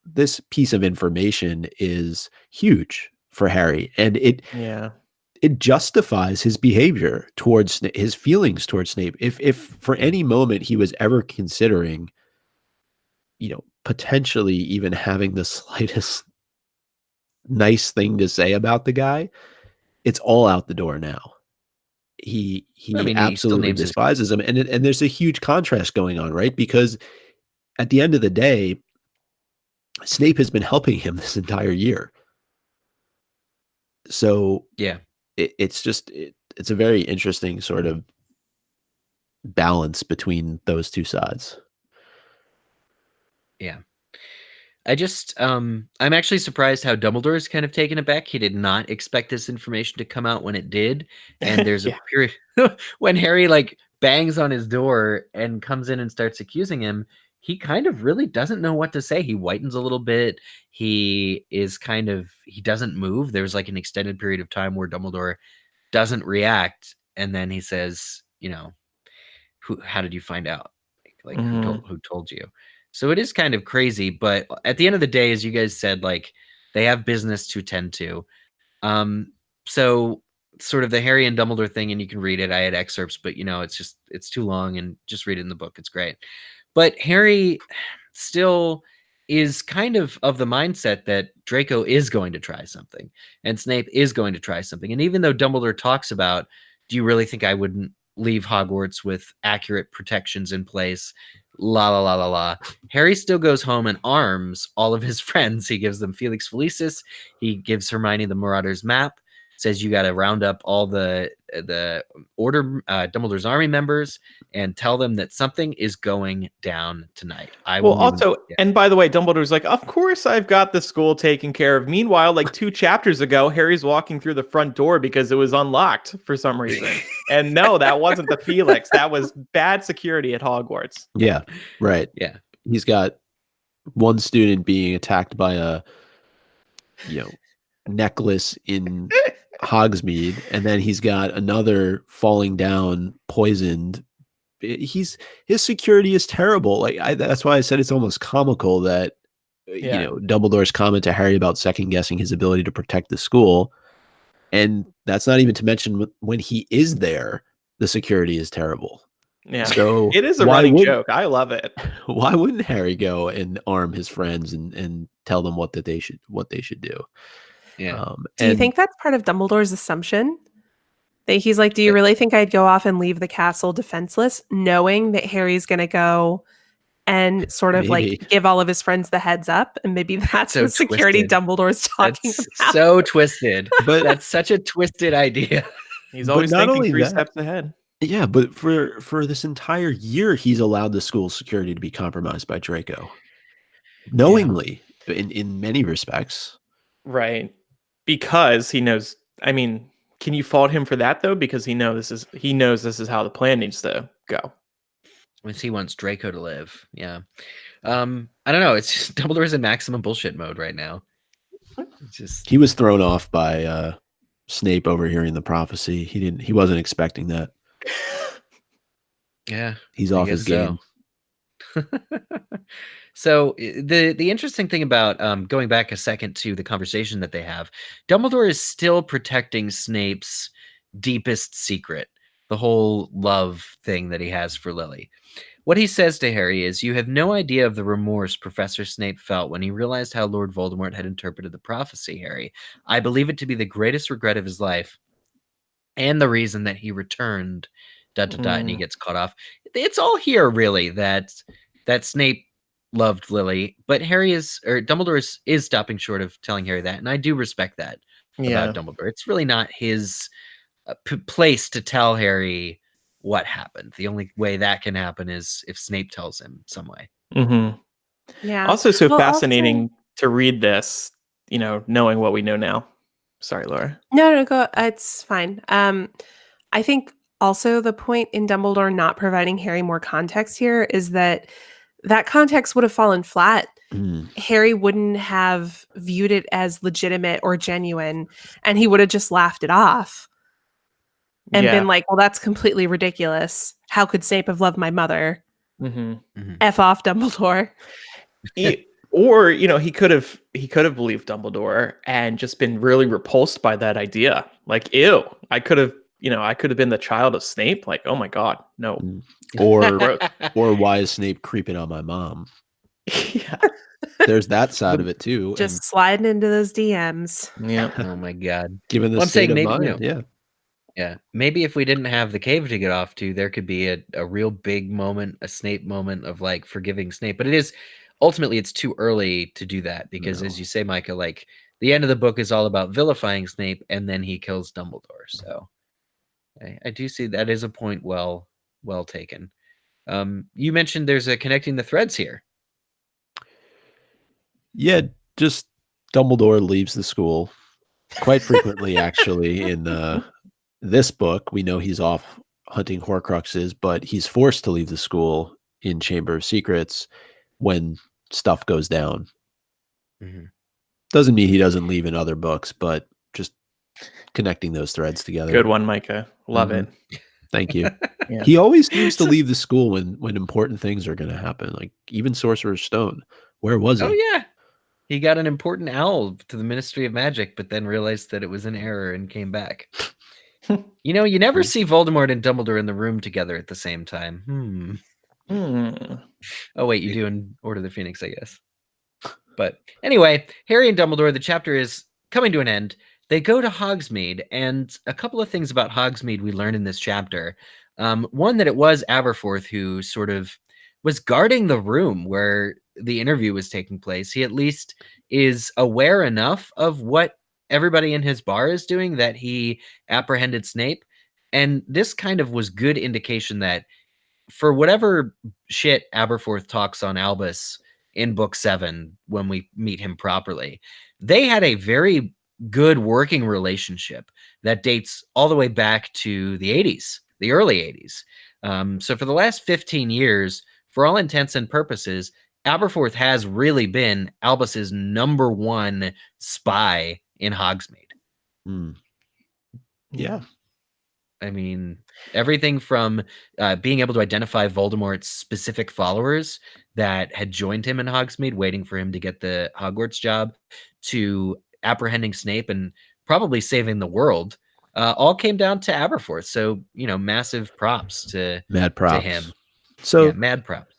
this piece of information is huge for Harry, and it justifies his behavior towards his feelings towards Snape. If for any moment he was ever considering, potentially even having the slightest nice thing to say about the guy, it's all out the door now. he I mean, he still absolutely names his despises him, and there's a huge contrast going on, right? Because at the end of the day, Snape has been helping him this entire year. So yeah. it's a very interesting sort of balance between those two sides. Yeah. I just I'm actually surprised how Dumbledore is kind of taken aback. He did not expect this information to come out when it did. And there's a period when Harry like bangs on his door and comes in and starts accusing him. He kind of really doesn't know what to say. He whitens a little bit. He doesn't move. There's like an extended period of time where Dumbledore doesn't react. And then he says, how did you find out? Like who told you? So it is kind of crazy, but at the end of the day, as you guys said, like they have business to tend to. So sort of the Harry and Dumbledore thing, and you can read it. I had excerpts, but it's too long, and just read it in the book. It's great. But Harry still is kind of the mindset that Draco is going to try something and Snape is going to try something. And even though Dumbledore talks about, do you really think I wouldn't leave Hogwarts with accurate protections in place? La la la la la. Harry still goes home and arms all of his friends. He gives them Felix Felicis. He gives Hermione the Marauders map. Says you got to round up all the Order Dumbledore's army members and tell them that something is going down tonight. And by the way, Dumbledore's like, of course I've got the school taken care of. Meanwhile, like 2 chapters ago, Harry's walking through the front door because it was unlocked for some reason. And no, that wasn't the Felix. That was bad security at Hogwarts. Yeah, right. Yeah. He's got one student being attacked by a necklace in Hogsmeade, and then he's got another falling down poisoned. His security is terrible. Like that's why I said it's almost comical that Dumbledore's comment to Harry about second guessing his ability to protect the school, and that's not even to mention when he is there, the security is terrible. Yeah, so it is a running joke. I love it. Why wouldn't Harry go and arm his friends and tell them what they should do? Yeah. Do you think that's part of Dumbledore's assumption? That he's like, do you really think I'd go off and leave the castle defenseless, knowing that Harry's going to go and sort of like give all of his friends the heads up? And maybe that's the security Dumbledore's talking about. So twisted. But that's such a twisted idea. He's always thinking 3 steps ahead. Yeah, but for this entire year, he's allowed the school security to be compromised by Draco. Knowingly, in many respects. Right. Because he knows, I mean, can you fault him for that though? Because he knows this is how the plan needs to go. Once he wants Draco to live. Yeah. I don't know. It's just Dumbledore's in maximum bullshit mode right now. He was thrown off by Snape overhearing the prophecy. He wasn't expecting that. Yeah. He's off his game. So the interesting thing about going back a second to the conversation that they have, Dumbledore is still protecting Snape's deepest secret, the whole love thing that he has for Lily. What he says to Harry is, you have no idea of the remorse Professor Snape felt when he realized how Lord Voldemort had interpreted the prophecy, Harry. I believe it to be the greatest regret of his life and the reason that he returned, ... and he gets cut off. It's all here, really, that Snape loved Lily, but Dumbledore is stopping short of telling Harry that, and I do respect that about Dumbledore. It's really not his place to tell Harry what happened. The only way that can happen is if Snape tells him some way. Mm-hmm. Yeah. Also, fascinating to read this, knowing what we know now. Sorry, Laura. No, go. It's fine. I think also the point in Dumbledore not providing Harry more context here is that context would have fallen flat. Harry wouldn't have viewed it as legitimate or genuine, and he would have just laughed it off and been like, well, that's completely ridiculous. How could Snape have loved my mother? F off, Dumbledore. Or, he could have believed Dumbledore and just been really repulsed by that idea. Like, ew, I could have been the child of Snape. Like, oh my God, no. Or why is Snape creeping on my mom? Yeah. There's that side of it too. Just sliding into those DMs. Yeah. Oh my God. Given the state of mind, yeah. Yeah, maybe if we didn't have the cave to get off to, there could be a real big moment, a Snape moment of like forgiving Snape. But it is ultimately it's too early to do that because, as No. you say, Micah, like the end of the book is all about vilifying Snape, and then he kills Dumbledore. So I do see that is a point well taken. You mentioned there's a connecting the threads here. Yeah, just Dumbledore leaves the school quite frequently, actually. In this book, we know he's off hunting Horcruxes, but he's forced to leave the school in Chamber of Secrets when stuff goes down. Mm-hmm. Doesn't mean he doesn't leave in other books, but just connecting those threads together. Good one, Micah. Love it. Thank you. Yeah. He always seems to leave the school when important things are going to happen, like even Sorcerer's Stone. Where was he? Oh yeah, he got an important owl to the Ministry of Magic, but then realized that it was an error and came back. You know, you never see Voldemort and Dumbledore in the room together at the same time. Oh wait, you do in Order of the Phoenix, I guess. But anyway, Harry and Dumbledore, the chapter is coming to an end. They go to Hogsmeade, and a couple of things about Hogsmeade we learn in this chapter. One, that it was Aberforth who sort of was guarding the room where the interview was taking place. He at least is aware enough of what everybody in his bar is doing that he apprehended Snape. And this kind of was good indication that for whatever shit Aberforth talks on Albus in book 7, when we meet him properly, they had a very good working relationship that dates all the way back to the 80s, the early 80s. So for the last 15 years, for all intents and purposes, Aberforth has really been Albus's number one spy in Hogsmeade. Yeah. I mean, everything from being able to identify Voldemort's specific followers that had joined him in Hogsmeade, waiting for him to get the Hogwarts job, to apprehending Snape and probably saving the world, all came down to Aberforth. So, you know, massive props to Mad props. him. So yeah, mad props.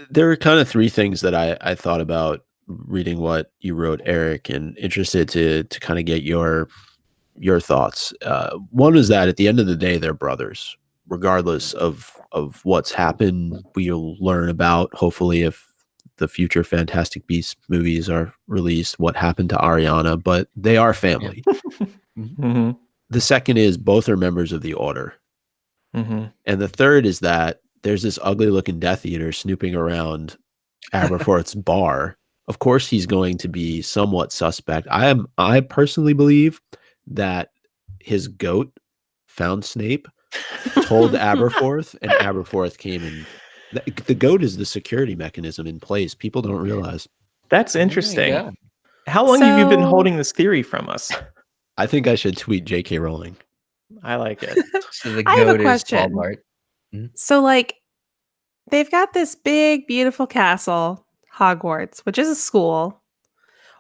There are kind of three things that I thought about reading what you wrote, Eric, and interested to kind of get your thoughts. One is that at the end of the day, they're brothers, regardless of what's happened. We'll learn about, hopefully, if the future Fantastic Beasts movies are released, what happened to Ariana, but they are family. The second is both are members of the Order. And the third is that there's this ugly looking Death Eater snooping around Aberforth's bar. Of course, he's going to be somewhat suspect. I personally believe that his goat found Snape, told Aberforth, and Aberforth came in. The goat is the security mechanism in place. People don't realize. That's interesting. How long have you been holding this theory from us? I think I should tweet J.K. Rowling. I like it. So the I have a goat is question. Voldemort. So, like, they've got this big, beautiful castle, Hogwarts, which is a school.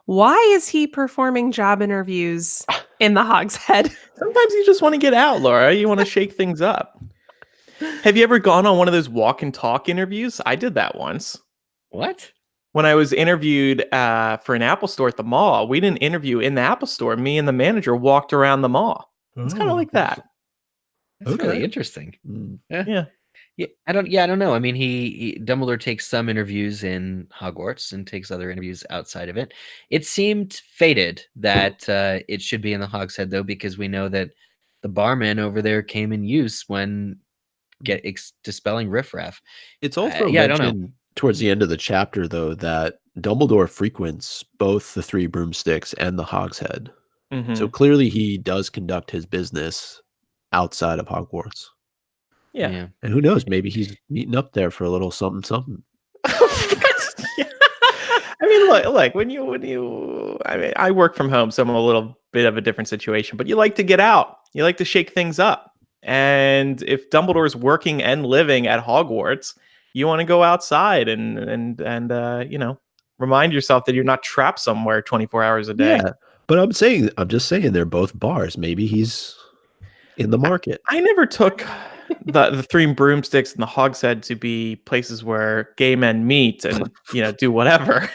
Why is he performing job interviews in the Hogshead? Sometimes you just want to get out, Laura. You want to shake things up. Have you ever gone on one of those walk and talk interviews? I did that once. What? When I was interviewed for an Apple store at the mall, we didn't interview in the Apple store. Me and the manager walked around the mall. It's kind of like that. That's really interesting. Yeah. Yeah, I don't know. I mean, Dumbledore takes some interviews in Hogwarts and takes other interviews outside of it. It seemed fated that it should be in the Hogshead, though, because we know that the barman over there came in use when dispelling riffraff. It's also I don't mentioned know. Towards the end of the chapter, though, that Dumbledore frequents both the Three Broomsticks and the Hogshead. So clearly he does conduct his business outside of Hogwarts. Yeah. And who knows, maybe he's meeting up there for a little something. I mean, look, when you I mean, I work from home, so I'm a little bit of a different situation, but you like to get out. You like to shake things up. And if Dumbledore's working and living at Hogwarts, you want to go outside and you know, remind yourself that you're not trapped somewhere 24 hours a day. Yeah. But I'm just saying they're both bars. Maybe he's in the market. I never took the Three Broomsticks and the Hogshead to be places where gay men meet and, you know, do whatever.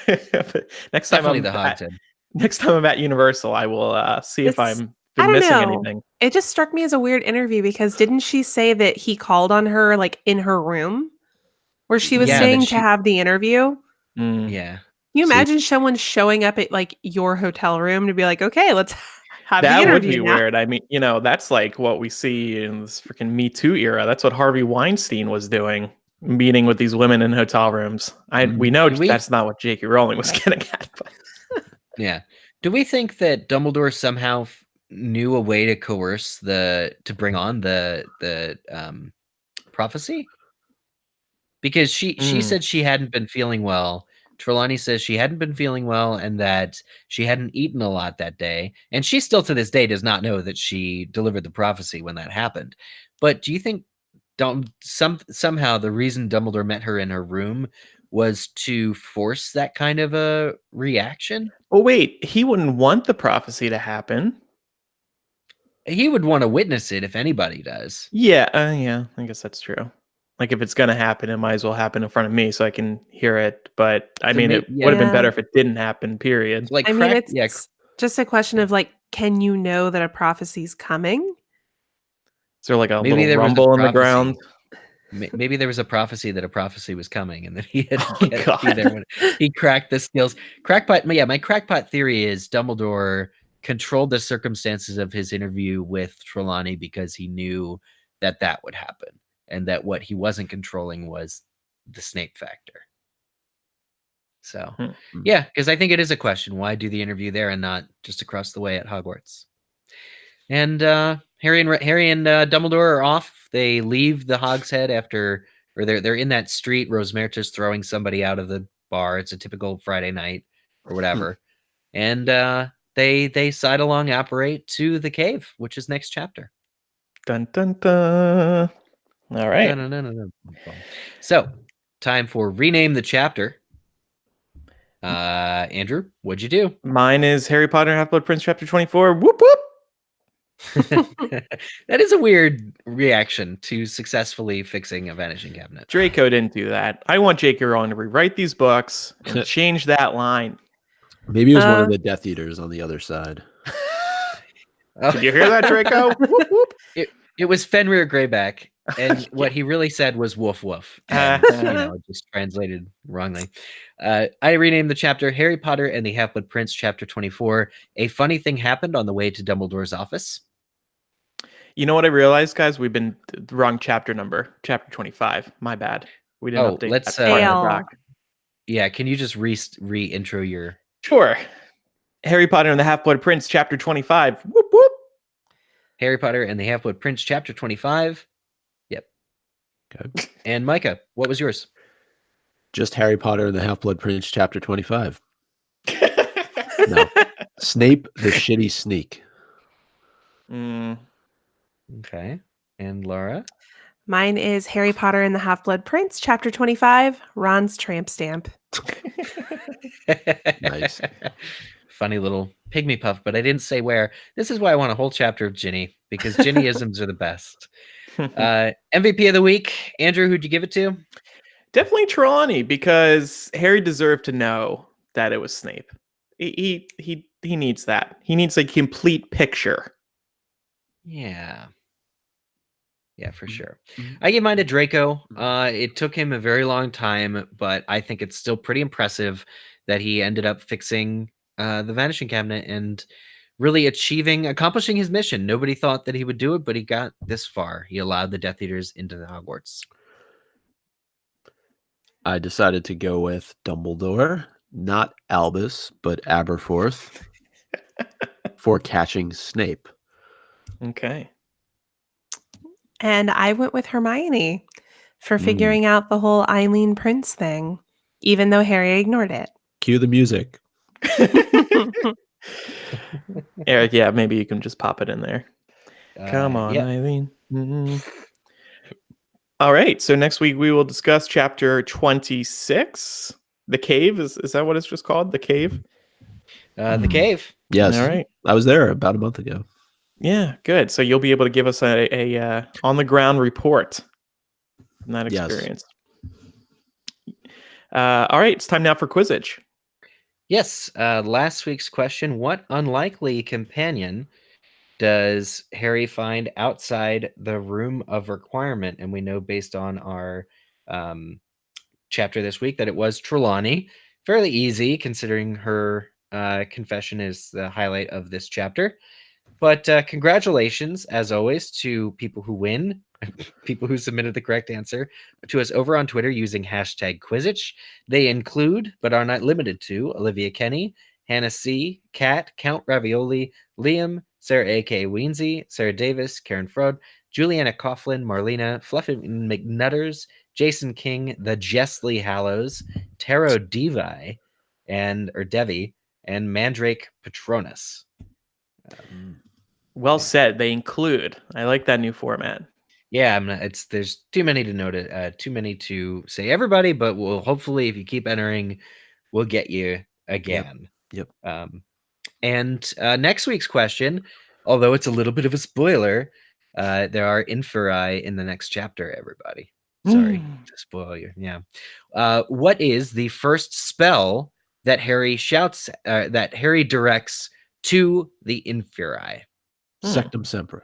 Next time I'm at Universal, I will see if I'm I been don't missing know. anything. It just struck me as a weird interview because didn't she say that he called on her like in her room where she was Yeah, staying that to she- have the interview? Mm. Yeah. Can you See- imagine someone showing up at like your hotel room to be like, okay, let's have the That would interview be now. weird. I mean, that's like what we see in this freaking Me Too era. That's what Harvey Weinstein was doing, meeting with these women in hotel rooms. We know Do we- that's not what J.K. Rowling was getting at. But Yeah. Do we think that Dumbledore somehow knew a way to coerce to bring on the prophecy? Because she said she hadn't been feeling well. Trelawney says she hadn't been feeling well and that she hadn't eaten a lot that day. And she still to this day does not know that she delivered the prophecy when that happened. But do you think somehow the reason Dumbledore met her in her room was to force that kind of a reaction? oh wait, he wouldn't want the prophecy to happen. He would want to witness it if anybody does. Yeah, I guess that's true. Like if it's gonna happen, it might as well happen in front of me so I can hear it. But I So mean, it yeah. would have been Yeah. better if it didn't happen. Period. Like I mean, crack, it's just a question of like, can you know that a prophecy's coming? Is there like a Maybe little there was a rumble in the prophecy. ground? Maybe there was a prophecy that a prophecy was coming and that he had Oh, to be God. there when he cracked the skills. Crackpot, yeah, my crackpot theory is Dumbledore controlled the circumstances of his interview with Trelawney because he knew that that would happen and that what he wasn't controlling was the Snape factor. So, yeah, because I think it is a question. Why do the interview there and not just across the way at Hogwarts? And Harry and Dumbledore are off. They leave the Hogshead or they're in that street. Rosmerta's throwing somebody out of the bar. It's a typical Friday night or whatever. And they sidelong apparate to the cave, which is next chapter. Dun dun dun. All right. Dun. So, time for rename the chapter. Andrew, what'd you do? Mine is Harry Potter and Half-Blood Prince, chapter 24. Whoop whoop. That is a weird reaction to successfully fixing a vanishing cabinet. Draco didn't do that. I want J.K. Rowling to rewrite these books and change that line. Maybe it was one of the Death Eaters on the other side. Did you hear that, Draco? Whoop whoop. It was Fenrir Greyback, and what he really said was woof woof. And, just translated wrongly. I renamed the chapter Harry Potter and the Half-Blood Prince, chapter 24. A funny thing happened on the way to Dumbledore's office. You know what I realized, guys? We've been the wrong chapter number. Chapter 25. My bad. We didn't update let's that part of the doc. Yeah, can you just re-intro your... Sure. Harry Potter and the Half-Blood Prince, chapter 25. Whoop whoop. Harry Potter and the Half-Blood Prince, chapter 25. Yep. Okay. And Micah, what was yours? Just Harry Potter and the Half-Blood Prince, chapter 25. No. Snape the Shitty Sneak. Okay. And Laura? Mine is Harry Potter and the Half-Blood Prince, chapter 25, Ron's tramp stamp. Nice. Funny little pygmy puff, but I didn't say where. This is why I want a whole chapter of Ginny, because Ginny-isms are the best. MVP of the week, Andrew, who'd you give it to? Definitely Trelawney, because Harry deserved to know that it was Snape. He needs that. He needs a complete picture. Yeah. Yeah, for sure. I gave mine to Draco. It took him a very long time, but I think it's still pretty impressive that he ended up fixing the Vanishing Cabinet and really accomplishing his mission. Nobody thought that he would do it, but he got this far. He allowed the Death Eaters into the Hogwarts. I decided to go with Dumbledore, not Albus, but Aberforth, for catching Snape. Okay. And I went with Hermione for figuring out the whole Eileen Prince thing, even though Harry ignored it. Cue the music. Eric, yeah, maybe you can just pop it in there. Come on, yeah. Eileen. All right. So next week we will discuss chapter 26. The Cave. Is that what it's just called? The Cave? The Cave. Yes. All right. I was there about a month ago. Yeah, good. So you'll be able to give us a on the ground report from that experience. All right, it's time now for Quizzitch. Yes. Last week's question: what unlikely companion does Harry find outside the room of requirement? And we know based on our chapter this week that it was Trelawney. Fairly easy considering her confession is the highlight of this chapter. But congratulations, as always, to people who win, people who submitted the correct answer to us over on Twitter using hashtag Quizich. They include, but are not limited to, Olivia Kenny, Hannah C., Kat, Count Ravioli, Liam, Sarah A.K. Weensey, Sarah Davis, Karen Frode, Juliana Coughlin, Marlena, Fluffy McNutters, Jason King, the Jessley Hallows, Taro Devi, Devi, and Mandrake Patronus. Well said. They include. I like that new format. Yeah, there's too many to note it, too many to say everybody, but we'll hopefully, if you keep entering, we'll get you again. Yep. And next week's question, although it's a little bit of a spoiler, there are inferi in the next chapter, everybody. Sorry to spoil you. Yeah. What is the first spell that Harry shouts, that Harry directs to the inferi? Sectum Sempra.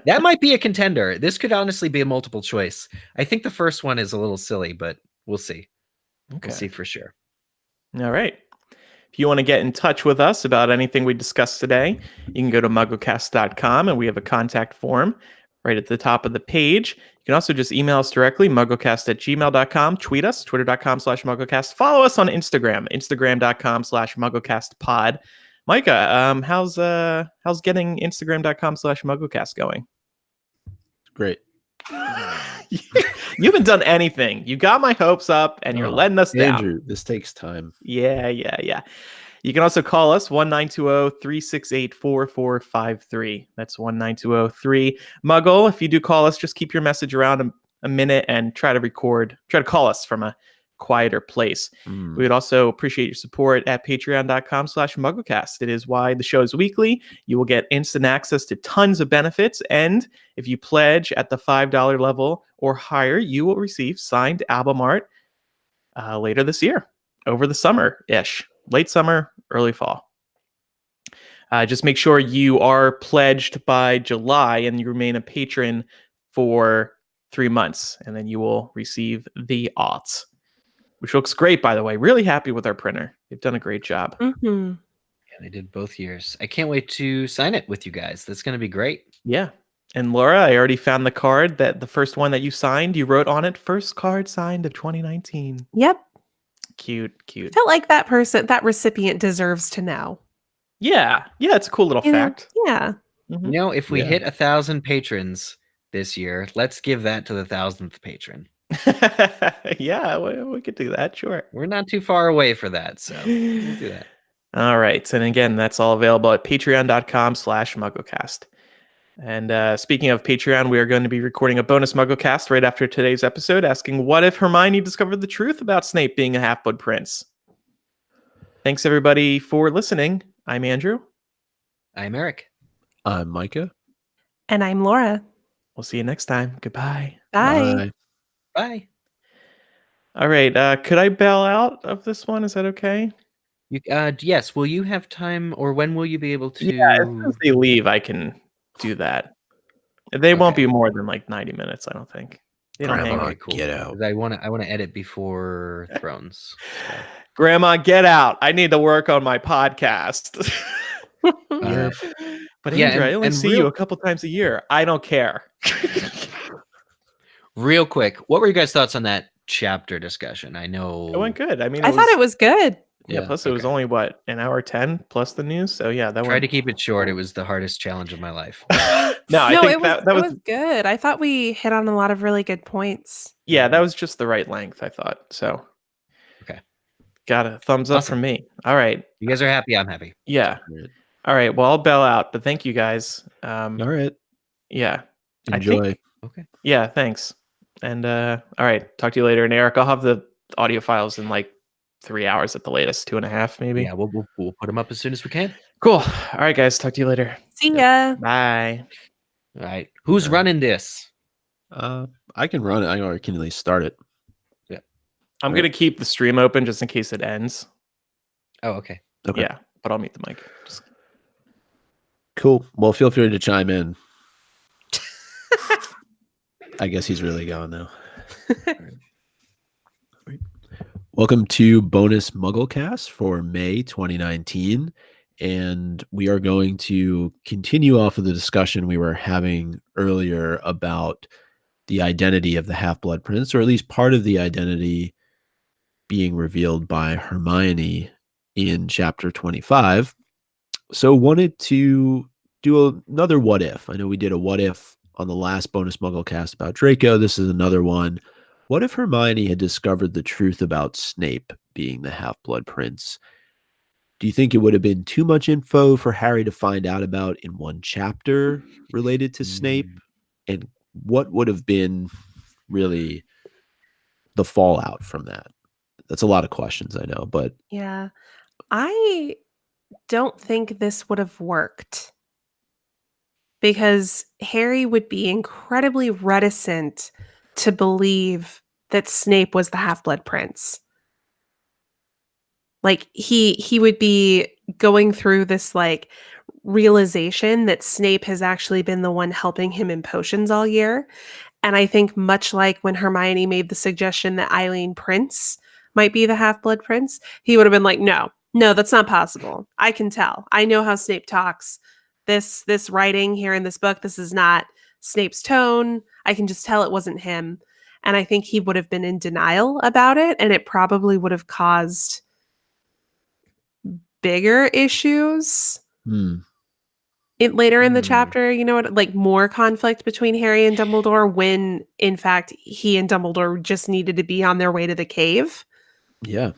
That might be a contender. This could honestly be a multiple choice. I think the first one is a little silly, but we'll see. Okay. We'll see for sure. All right. If you want to get in touch with us about anything we discussed today, you can go to mugglecast.com and we have a contact form right at the top of the page. You can also just email us directly, mugglecast@gmail.com, tweet us, twitter.com/mugglecast, follow us on Instagram, instagram.com/mugglecastpod. Micah, how's getting Instagram.com/mugglecast going? Great. You haven't done anything. You got my hopes up and you're letting us down. Andrew, this takes time. Yeah. You can also call us 1-920-368-4453. That's 1-920-3-MUGGLE. If you do call us, just keep your message around a minute and try to call us from a quieter place. We would also appreciate your support at patreon.com/mugglecast. It is why the show is weekly. You will get instant access to tons of benefits. And if you pledge at the $5 level or higher, you will receive signed album art later this year, over the summer-ish, late summer, early fall. Just make sure you are pledged by July and you remain a patron for 3 months, and then you will receive the aughts, which looks great, by the way. Really happy with our printer. They've done a great job. Yeah, they did both years. I can't wait to sign it with you guys. That's going to be great. Yeah. And Laura, I already found the card, that the first one that you signed, you wrote on it, first card signed of 2019. Yep. Cute. Felt like that recipient deserves to know. Yeah, it's a cool little fact. Yeah. You know, if we hit 1,000 patrons this year, let's give that to the 1,000th patron. Yeah, we could do that. Sure. We're not too far away for that, so we'll do that. All right. And again, that's all available at patreon.com/mugglecast. And speaking of Patreon, we are going to be recording a bonus MuggleCast right after today's episode, asking what if Hermione discovered the truth about Snape being a Half-Blood Prince? Thanks, everybody, for listening. I'm Andrew. I'm Eric. I'm Micah. And I'm Laura. We'll see you next time. Goodbye. Bye. Bye. All right. Could I bail out of this one? Is that okay? Yes. Will you have time, or when will you be able to? Yeah, as soon as they leave, I can do that. They won't be more than like 90 minutes, I don't think. They don't hang. Okay, cool. Get out. I want to edit before Thrones. So. Grandma, get out. I need to work on my podcast. But Andrew, I only see you a couple times a year. I don't care. Real quick, what were you guys' thoughts on that chapter discussion? I know it went good. I mean, I thought it was good. Yeah, plus it was only an hour 10 plus the news. So yeah, that tried to keep it short. It was the hardest challenge of my life. I think it was good. I thought we hit on a lot of really good points. Yeah, that was just the right length, I thought. So okay. Got a thumbs up from me. All right. You guys are happy, I'm happy. Yeah. All right. Well, I'll bail out, but thank you guys. All right. Yeah. Enjoy. Okay. Yeah, thanks. And all right, talk to you later. And Eric, I'll have the audio files in like 3 hours at the latest, 2.5 maybe. Yeah, we'll put them up as soon as we can. Cool. All right, guys. Talk to you later. See ya. Bye. All right. Who's running this? I can run it. I can at least start it. Yeah. I'm gonna keep the stream open just in case it ends. Oh, okay. Okay. Yeah, but I'll mute the mic. Cool. Well, feel free to chime in. I guess he's really going now. Welcome to Bonus Mugglecast for May 2019. And we are going to continue off of the discussion we were having earlier about the identity of the Half-Blood Prince, or at least part of the identity being revealed by Hermione in chapter 25. So wanted to do another what if. I know we did a what if on the last Bonus Mugglecast about Draco. This is another one. What if Hermione had discovered the truth about Snape being the Half-Blood Prince? Do you think it would have been too much info for Harry to find out about in one chapter related to Snape? And what would have been really the fallout from that? That's a lot of questions, I know, but... Yeah. I don't think this would have worked because Harry would be incredibly reticent to believe that Snape was the Half-Blood Prince. Like he would be going through this like realization that Snape has actually been the one helping him in potions all year. And I think much like when Hermione made the suggestion that Eileen Prince might be the Half-Blood Prince, he would have been like, no, that's not possible. I can tell. I know how Snape talks. This writing here in this book, this is not Snape's tone. I can just tell it wasn't him. And I think he would have been in denial about it, and it probably would have caused bigger issues later in the chapter, you know what, like more conflict between Harry and Dumbledore when in fact he and Dumbledore just needed to be on their way to the cave. Yeah.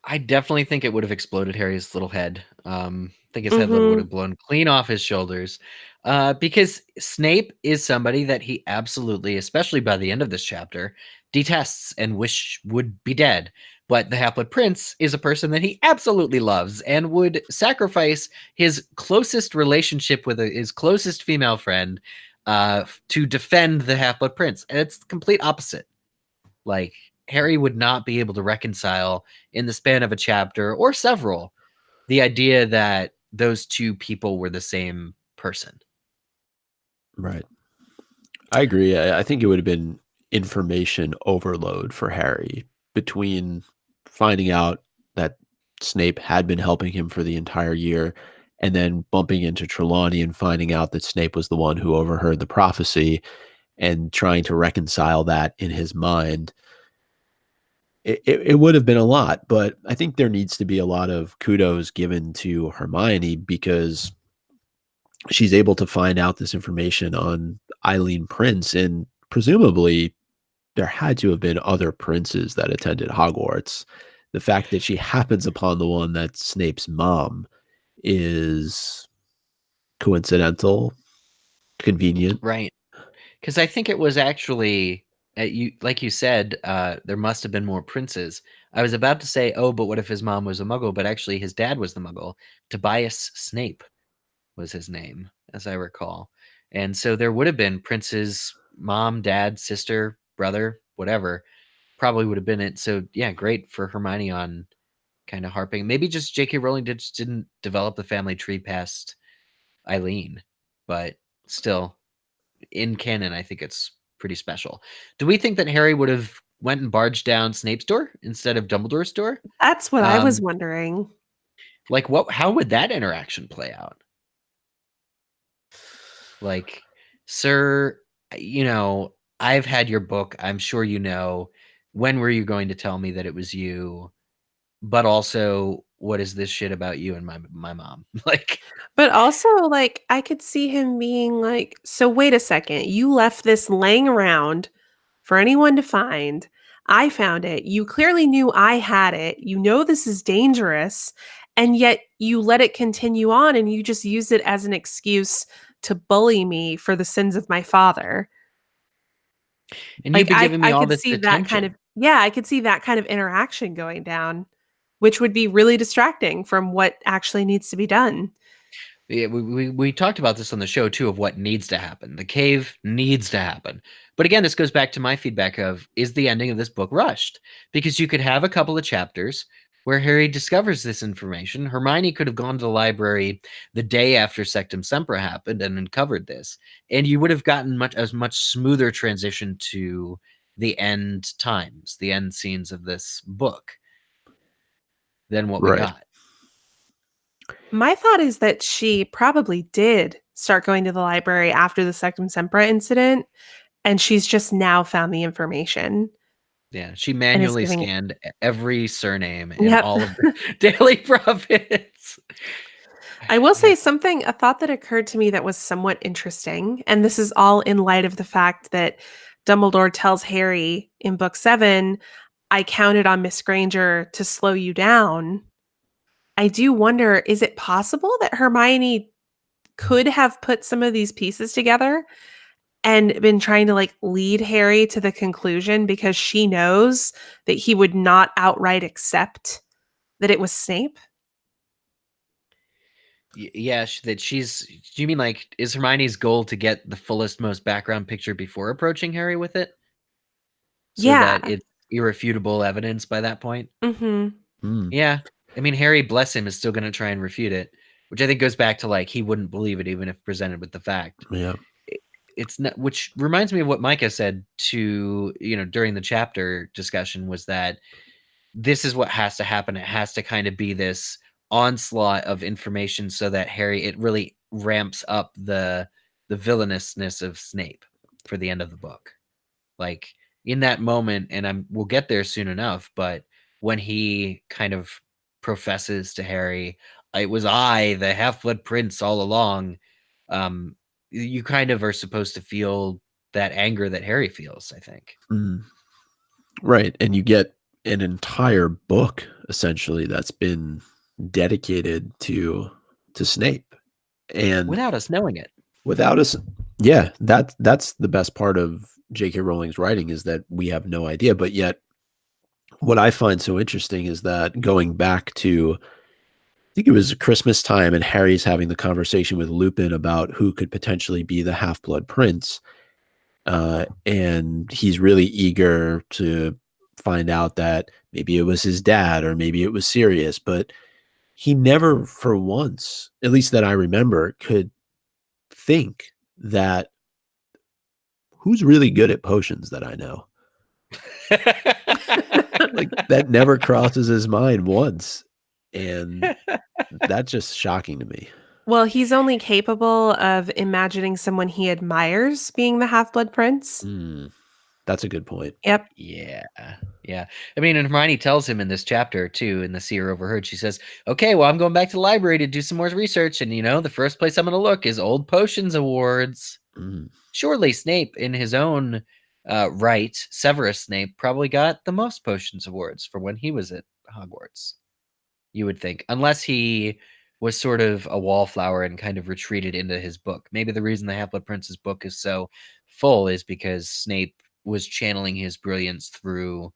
I definitely think it would have exploded Harry's little head. I think his head would have blown clean off his shoulders. Because Snape is somebody that he absolutely, especially by the end of this chapter, detests and wish would be dead. But the Half-Blood Prince is a person that he absolutely loves and would sacrifice his closest relationship with his closest female friend to defend the Half-Blood Prince. And it's the complete opposite. Like, Harry would not be able to reconcile in the span of a chapter or several the idea that those two people were the same person. Right. I agree. I think it would have been information overload for Harry between finding out that Snape had been helping him for the entire year and then bumping into Trelawney and finding out that Snape was the one who overheard the prophecy and trying to reconcile that in his mind. It would have been a lot, but I think there needs to be a lot of kudos given to Hermione because she's able to find out this information on Eileen Prince, and presumably there had to have been other princes that attended Hogwarts. The fact that she happens upon the one that's Snape's mom is coincidental, convenient. Right. Because I think it was actually, like you said, there must have been more princes. I was about to say, oh, but what if his mom was a muggle? But actually his dad was the muggle. Tobias Snape was his name, as I recall. And so there would have been princes, mom, dad, sister, brother, whatever, probably would have been it. So yeah, great for Hermione on kind of harping. Maybe just J.K. Rowling didn't develop the family tree past Eileen, but still, in canon, I think it's pretty special. Do we think that Harry would have went and barged down Snape's door instead of Dumbledore's door? That's what I was wondering. Like, how would that interaction play out? Like, sir, you know, I've had your book. I'm sure you know. When were you going to tell me that it was you? But also, what is this shit about you and my mom? Like, but also, like, I could see him being like, so wait a second, you left this laying around for anyone to find. I found it. You clearly knew I had it. You know this is dangerous, and yet you let it continue on and you just use it as an excuse to bully me for the sins of my father. And you've been giving me all this attention. I could see that kind of interaction going down, which would be really distracting from what actually needs to be done. Yeah, we talked about this on the show too, of what needs to happen. The cave needs to happen. But again, this goes back to my feedback of, is the ending of this book rushed? Because you could have a couple of chapters, 2 or 3 chapters, where Harry is like, where Harry discovers this information. Hermione could have gone to the library the day after Sectum Sempra happened and uncovered this, and you would have gotten much smoother transition to the end times, the end scenes of this book than what we got. My thought is that she probably did start going to the library after the Sectum Sempra incident, and she's just now found the information. Yeah, she manually scanned every surname in all of the Daily Prophets. I will say a thought that occurred to me that was somewhat interesting, and this is all in light of the fact that Dumbledore tells Harry in book 7, I counted on Miss Granger to slow you down. I do wonder, is it possible that Hermione could have put some of these pieces together and been trying to like lead Harry to the conclusion because she knows that he would not outright accept that it was Snape? Yeah, do you mean like, is Hermione's goal to get the fullest, most background picture before approaching Harry with it? So that it's irrefutable evidence by that point? Yeah. I mean, Harry, bless him, is still going to try and refute it, which I think goes back to like, he wouldn't believe it even if presented with the fact. Yeah. It's not, which reminds me of what Micah said during the chapter discussion, was that this is what has to happen. It has to kind of be this onslaught of information so that Harry, it really ramps up the villainousness of Snape for the end of the book. Like in that moment, and we'll get there soon enough, but when he kind of professes to Harry, it was I, the Half-Blood Prince, all along, you kind of are supposed to feel that anger that Harry feels, I think. Right. And you get an entire book essentially that's been dedicated to Snape, and without us knowing it. Without us, yeah, that's the best part of J.K. Rowling's writing, is that we have no idea. But yet, what I find so interesting is that going back to, I think it was Christmas time, and Harry's having the conversation with Lupin about who could potentially be the Half-Blood Prince, and he's really eager to find out that maybe it was his dad or maybe it was Sirius, but he never for once, at least that I remember, could think that who's really good at potions that I know. Like that never crosses his mind once, and that's just shocking to me. Well, he's only capable of imagining someone he admires being the Half-Blood Prince. That's a good point. Yep. Yeah. I mean, and Hermione tells him in this chapter too, in the Seer Overheard, she says, okay, well, I'm going back to the library to do some more research, and the first place I'm going to look is old potions awards. Surely Snape, in his own right, Severus Snape, probably got the most potions awards for when he was at Hogwarts, you would think, unless he was sort of a wallflower and kind of retreated into his book. Maybe the reason the Half-Blood Prince's book is so full is because Snape was channeling his brilliance through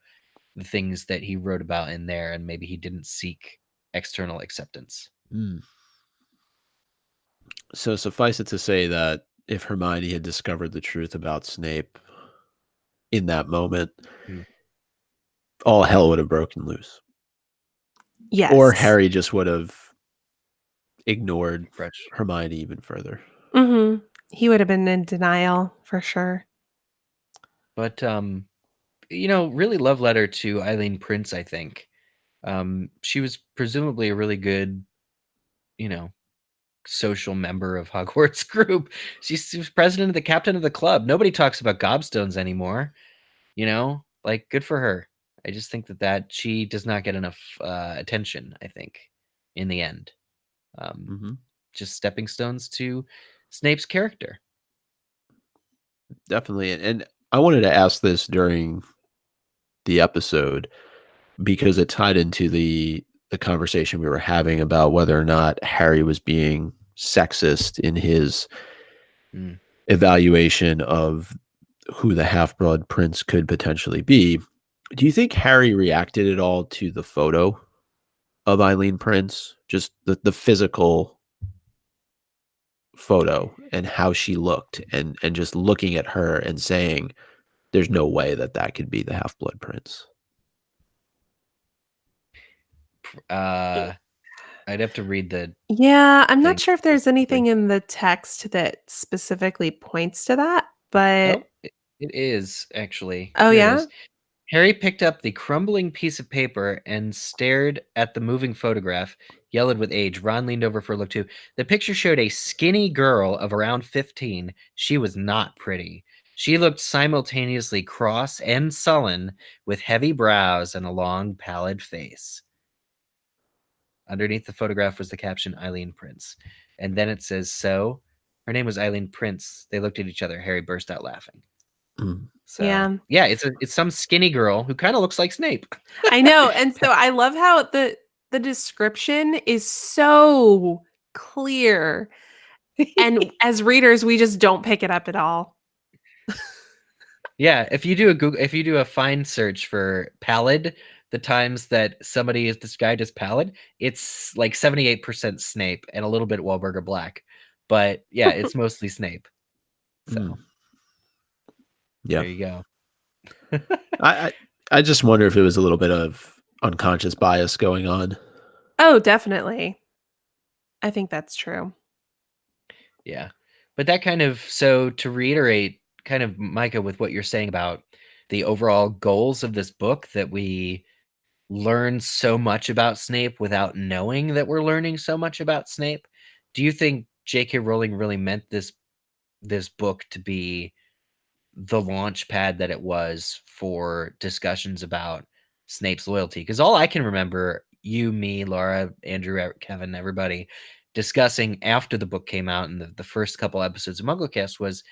the things that he wrote about in there, and maybe he didn't seek external acceptance. So suffice it to say that if Hermione had discovered the truth about Snape in that moment, all hell would have broken loose. Yes. Or Harry just would have ignored Hermione even further. He would have been in denial for sure. But really love letter to Eileen Prince, I think. She was presumably a really good, social member of Hogwarts group. She was president of the captain of the club. Nobody talks about gobstones anymore. Like, good for her. I just think that she does not get enough attention, I think, in the end. Just stepping stones to Snape's character. Definitely. And I wanted to ask this during the episode because it tied into the conversation we were having about whether or not Harry was being sexist in his evaluation of who the Half-Blood Prince could potentially be. Do you think Harry reacted at all to the photo of Eileen Prince? Just the physical photo and how she looked, and just looking at her and saying, there's no way that could be the Half-Blood Prince. I'd have to read the. Yeah, I'm thing not sure if there's specifically. anything in the text that specifically points to that, but Oh, it is actually. oh Here it yeah. is. Harry picked up the crumbling piece of paper and stared at the moving photograph, yellowed with age. Ron leaned over for a look too. The picture showed a skinny girl of around 15. She was not pretty. She looked simultaneously cross and sullen, with heavy brows and a long, pallid face. Underneath the photograph was the caption, Eileen Prince. And then it says, so her name was Eileen Prince. They looked at each other. Harry burst out laughing. So yeah, it's some skinny girl who kind of looks like Snape. I know. And so I love how the description is so clear. And as readers, we just don't pick it up at all. Yeah, if you do a find search for pallid, the times that somebody is described as pallid, it's like 78% Snape and a little bit Wahlberg or Black. But yeah, it's mostly Snape. So yeah, there you go. I just wonder if it was a little bit of unconscious bias going on. Oh, definitely. I think that's true. Yeah. But that kind of, so to reiterate, kind of, Micah, with what you're saying about the overall goals of this book, that we learn so much about Snape without knowing that we're learning so much about Snape. Do you think J.K. Rowling really meant this book to be the launch pad that it was for discussions about Snape's loyalty? Because all I can remember, you, me, Laura, Andrew, Kevin, everybody discussing after the book came out and the first couple episodes of MuggleCast was,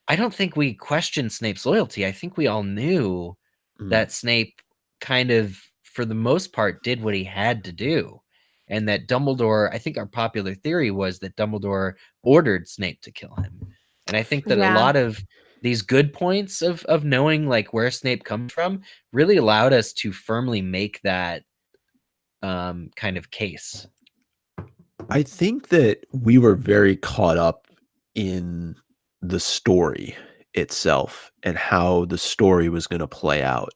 I don't think we questioned Snape's loyalty. I think we all knew that Snape kind of, for the most part, did what he had to do. And that Dumbledore, I think our popular theory was that Dumbledore ordered Snape to kill him. And I think that a lot of these good points of knowing like where Snape comes from really allowed us to firmly make that kind of case. I think that we were very caught up in the story itself and how the story was going to play out.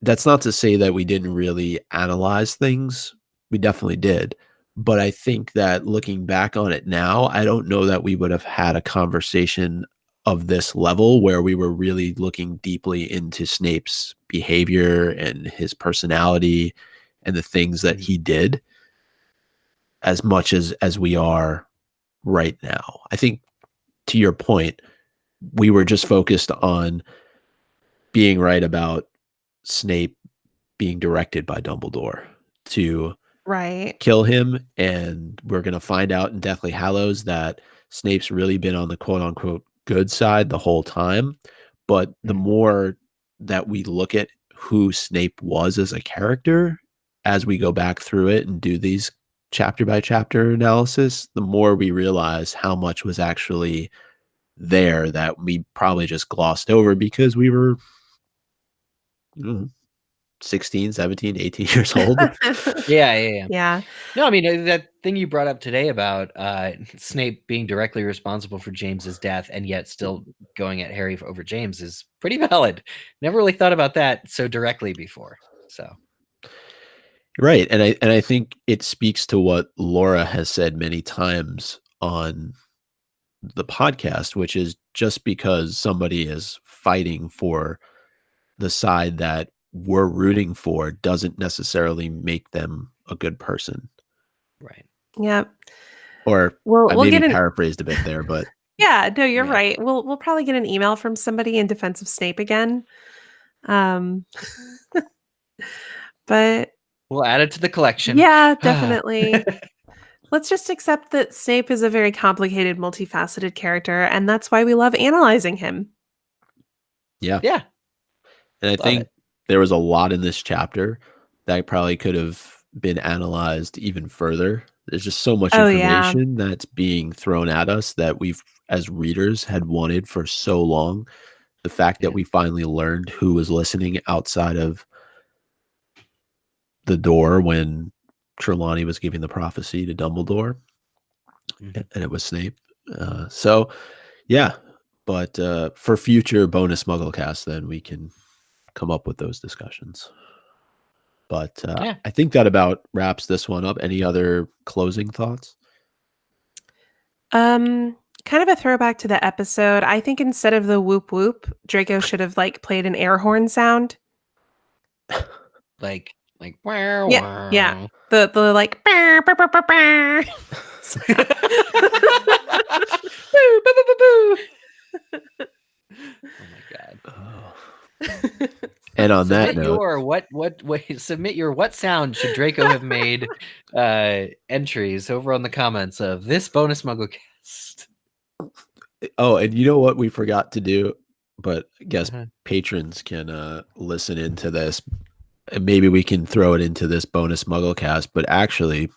That's not to say that we didn't really analyze things. We definitely did. But I think that looking back on it now, I don't know that we would have had a conversation of this level where we were really looking deeply into Snape's behavior and his personality and the things that he did as much as we are right now. I think, to your point, we were just focused on being right about Snape being directed by Dumbledore to kill him, and we're going to find out in Deathly Hallows that Snape's really been on the quote-unquote good side the whole time. But the more that we look at who Snape was as a character, as we go back through it and do these chapter by chapter analysis, the more we realize how much was actually there that we probably just glossed over because we were 16, 17, 18 years old. Yeah. No, I mean, that thing you brought up today about Snape being directly responsible for James's death and yet still going at Harry over James is pretty valid. Never really thought about that so directly before. So right. And I think it speaks to what Laura has said many times on the podcast, which is just because somebody is fighting for the side that we're rooting for doesn't necessarily make them a good person. Right. Yep. Or we'll maybe paraphrased a bit there, but yeah, no, you're right. We'll probably get an email from somebody in defense of Snape again. But we'll add it to the collection. Yeah, definitely. Let's just accept that Snape is a very complicated, multifaceted character, and that's why we love analyzing him. Yeah. Yeah. And I think there was a lot in this chapter that probably could have been analyzed even further. There's just so much information that's being thrown at us that we've, as readers, had wanted for so long. The fact that we finally learned who was listening outside of the door when Trelawney was giving the prophecy to Dumbledore, and it was Snape. So, yeah. But for future bonus MuggleCast, then we can come up with those discussions. But Yeah. I think that about wraps this one up. Any other closing thoughts? Kind of a throwback to the episode. I think instead of the whoop whoop, Draco should have like played an air horn sound. Like wow, Yeah, yeah. wow. The like "Brr, brr, brr, brr, brr." Boo, boo, boo, boo, boo. Oh my god. And on that Submit note, your submit your what sound should Draco have made entries over on the comments of this bonus MuggleCast. oh, and you know what we forgot to do, but I guess Uh-huh. patrons can listen into this, and maybe we can throw it into this bonus MuggleCast. But actually,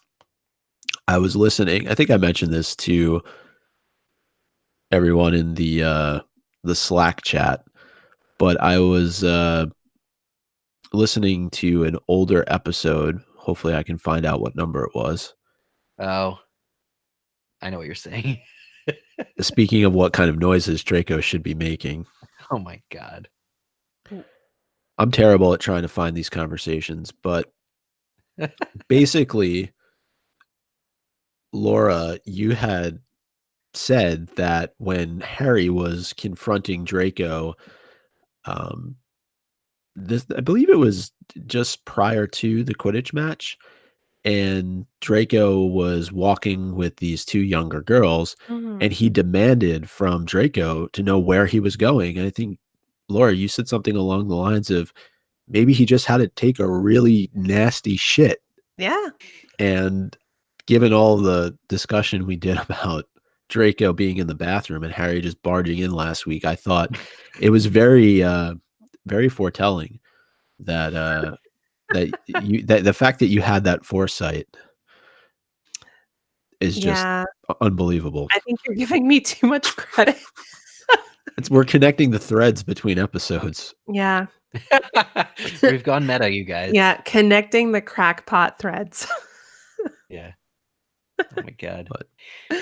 I was listening. I think I mentioned this to everyone in the Slack chat, but I was listening to an older episode. Hopefully, I can find out what number it was. Oh, I know what you're saying. Speaking of what kind of noises Draco should be making. Oh my god. I'm terrible at trying to find these conversations, but basically, Laura, you had said that when Harry was confronting Draco, I believe it was just prior to the Quidditch match, and Draco was walking with these two younger girls, and he demanded from Draco to know where he was going. And I think, Laura, you said something along the lines of maybe he just had to take a really nasty shit. Yeah. And given all the discussion we did about Draco being in the bathroom and Harry just barging in last week, I thought it was very, very foretelling that that the fact that you had that foresight is just unbelievable. I think you're giving me too much credit. We're connecting the threads between episodes. Yeah. We've gone meta, you guys. Yeah, connecting the crackpot threads. Yeah. Oh my god.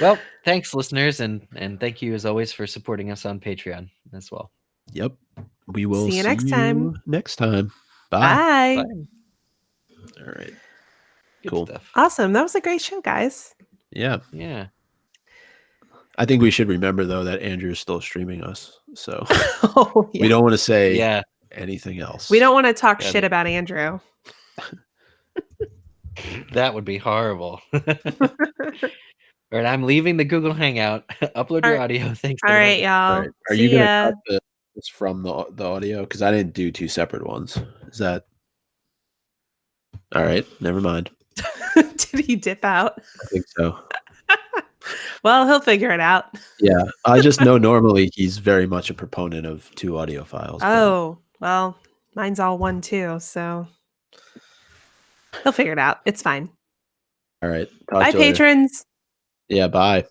Well, thanks listeners, and thank you as always for supporting us on Patreon as well. Yep. We will see you next time. Next time. Bye. Bye. Bye. All right. Good Cool. stuff. Awesome. That was a great show, guys. Yeah. Yeah. I think we should remember though that Andrew is still streaming us. So Oh, yeah. we don't want to say anything else. We don't want to talk shit about Andrew. That would be horrible. All right, I'm leaving the Google Hangout. Upload your audio. Thanks. All right, y'all. All right. Are you going to cut this from the audio? Because I didn't do two separate ones. Is that all right? Never mind. Did he dip out? I think so. Well, he'll figure it out. Yeah, I just know normally he's very much a proponent of two audio files. Oh, well, mine's all one too, so he'll figure it out. It's fine. All right. Bye, patrons. Yeah, bye.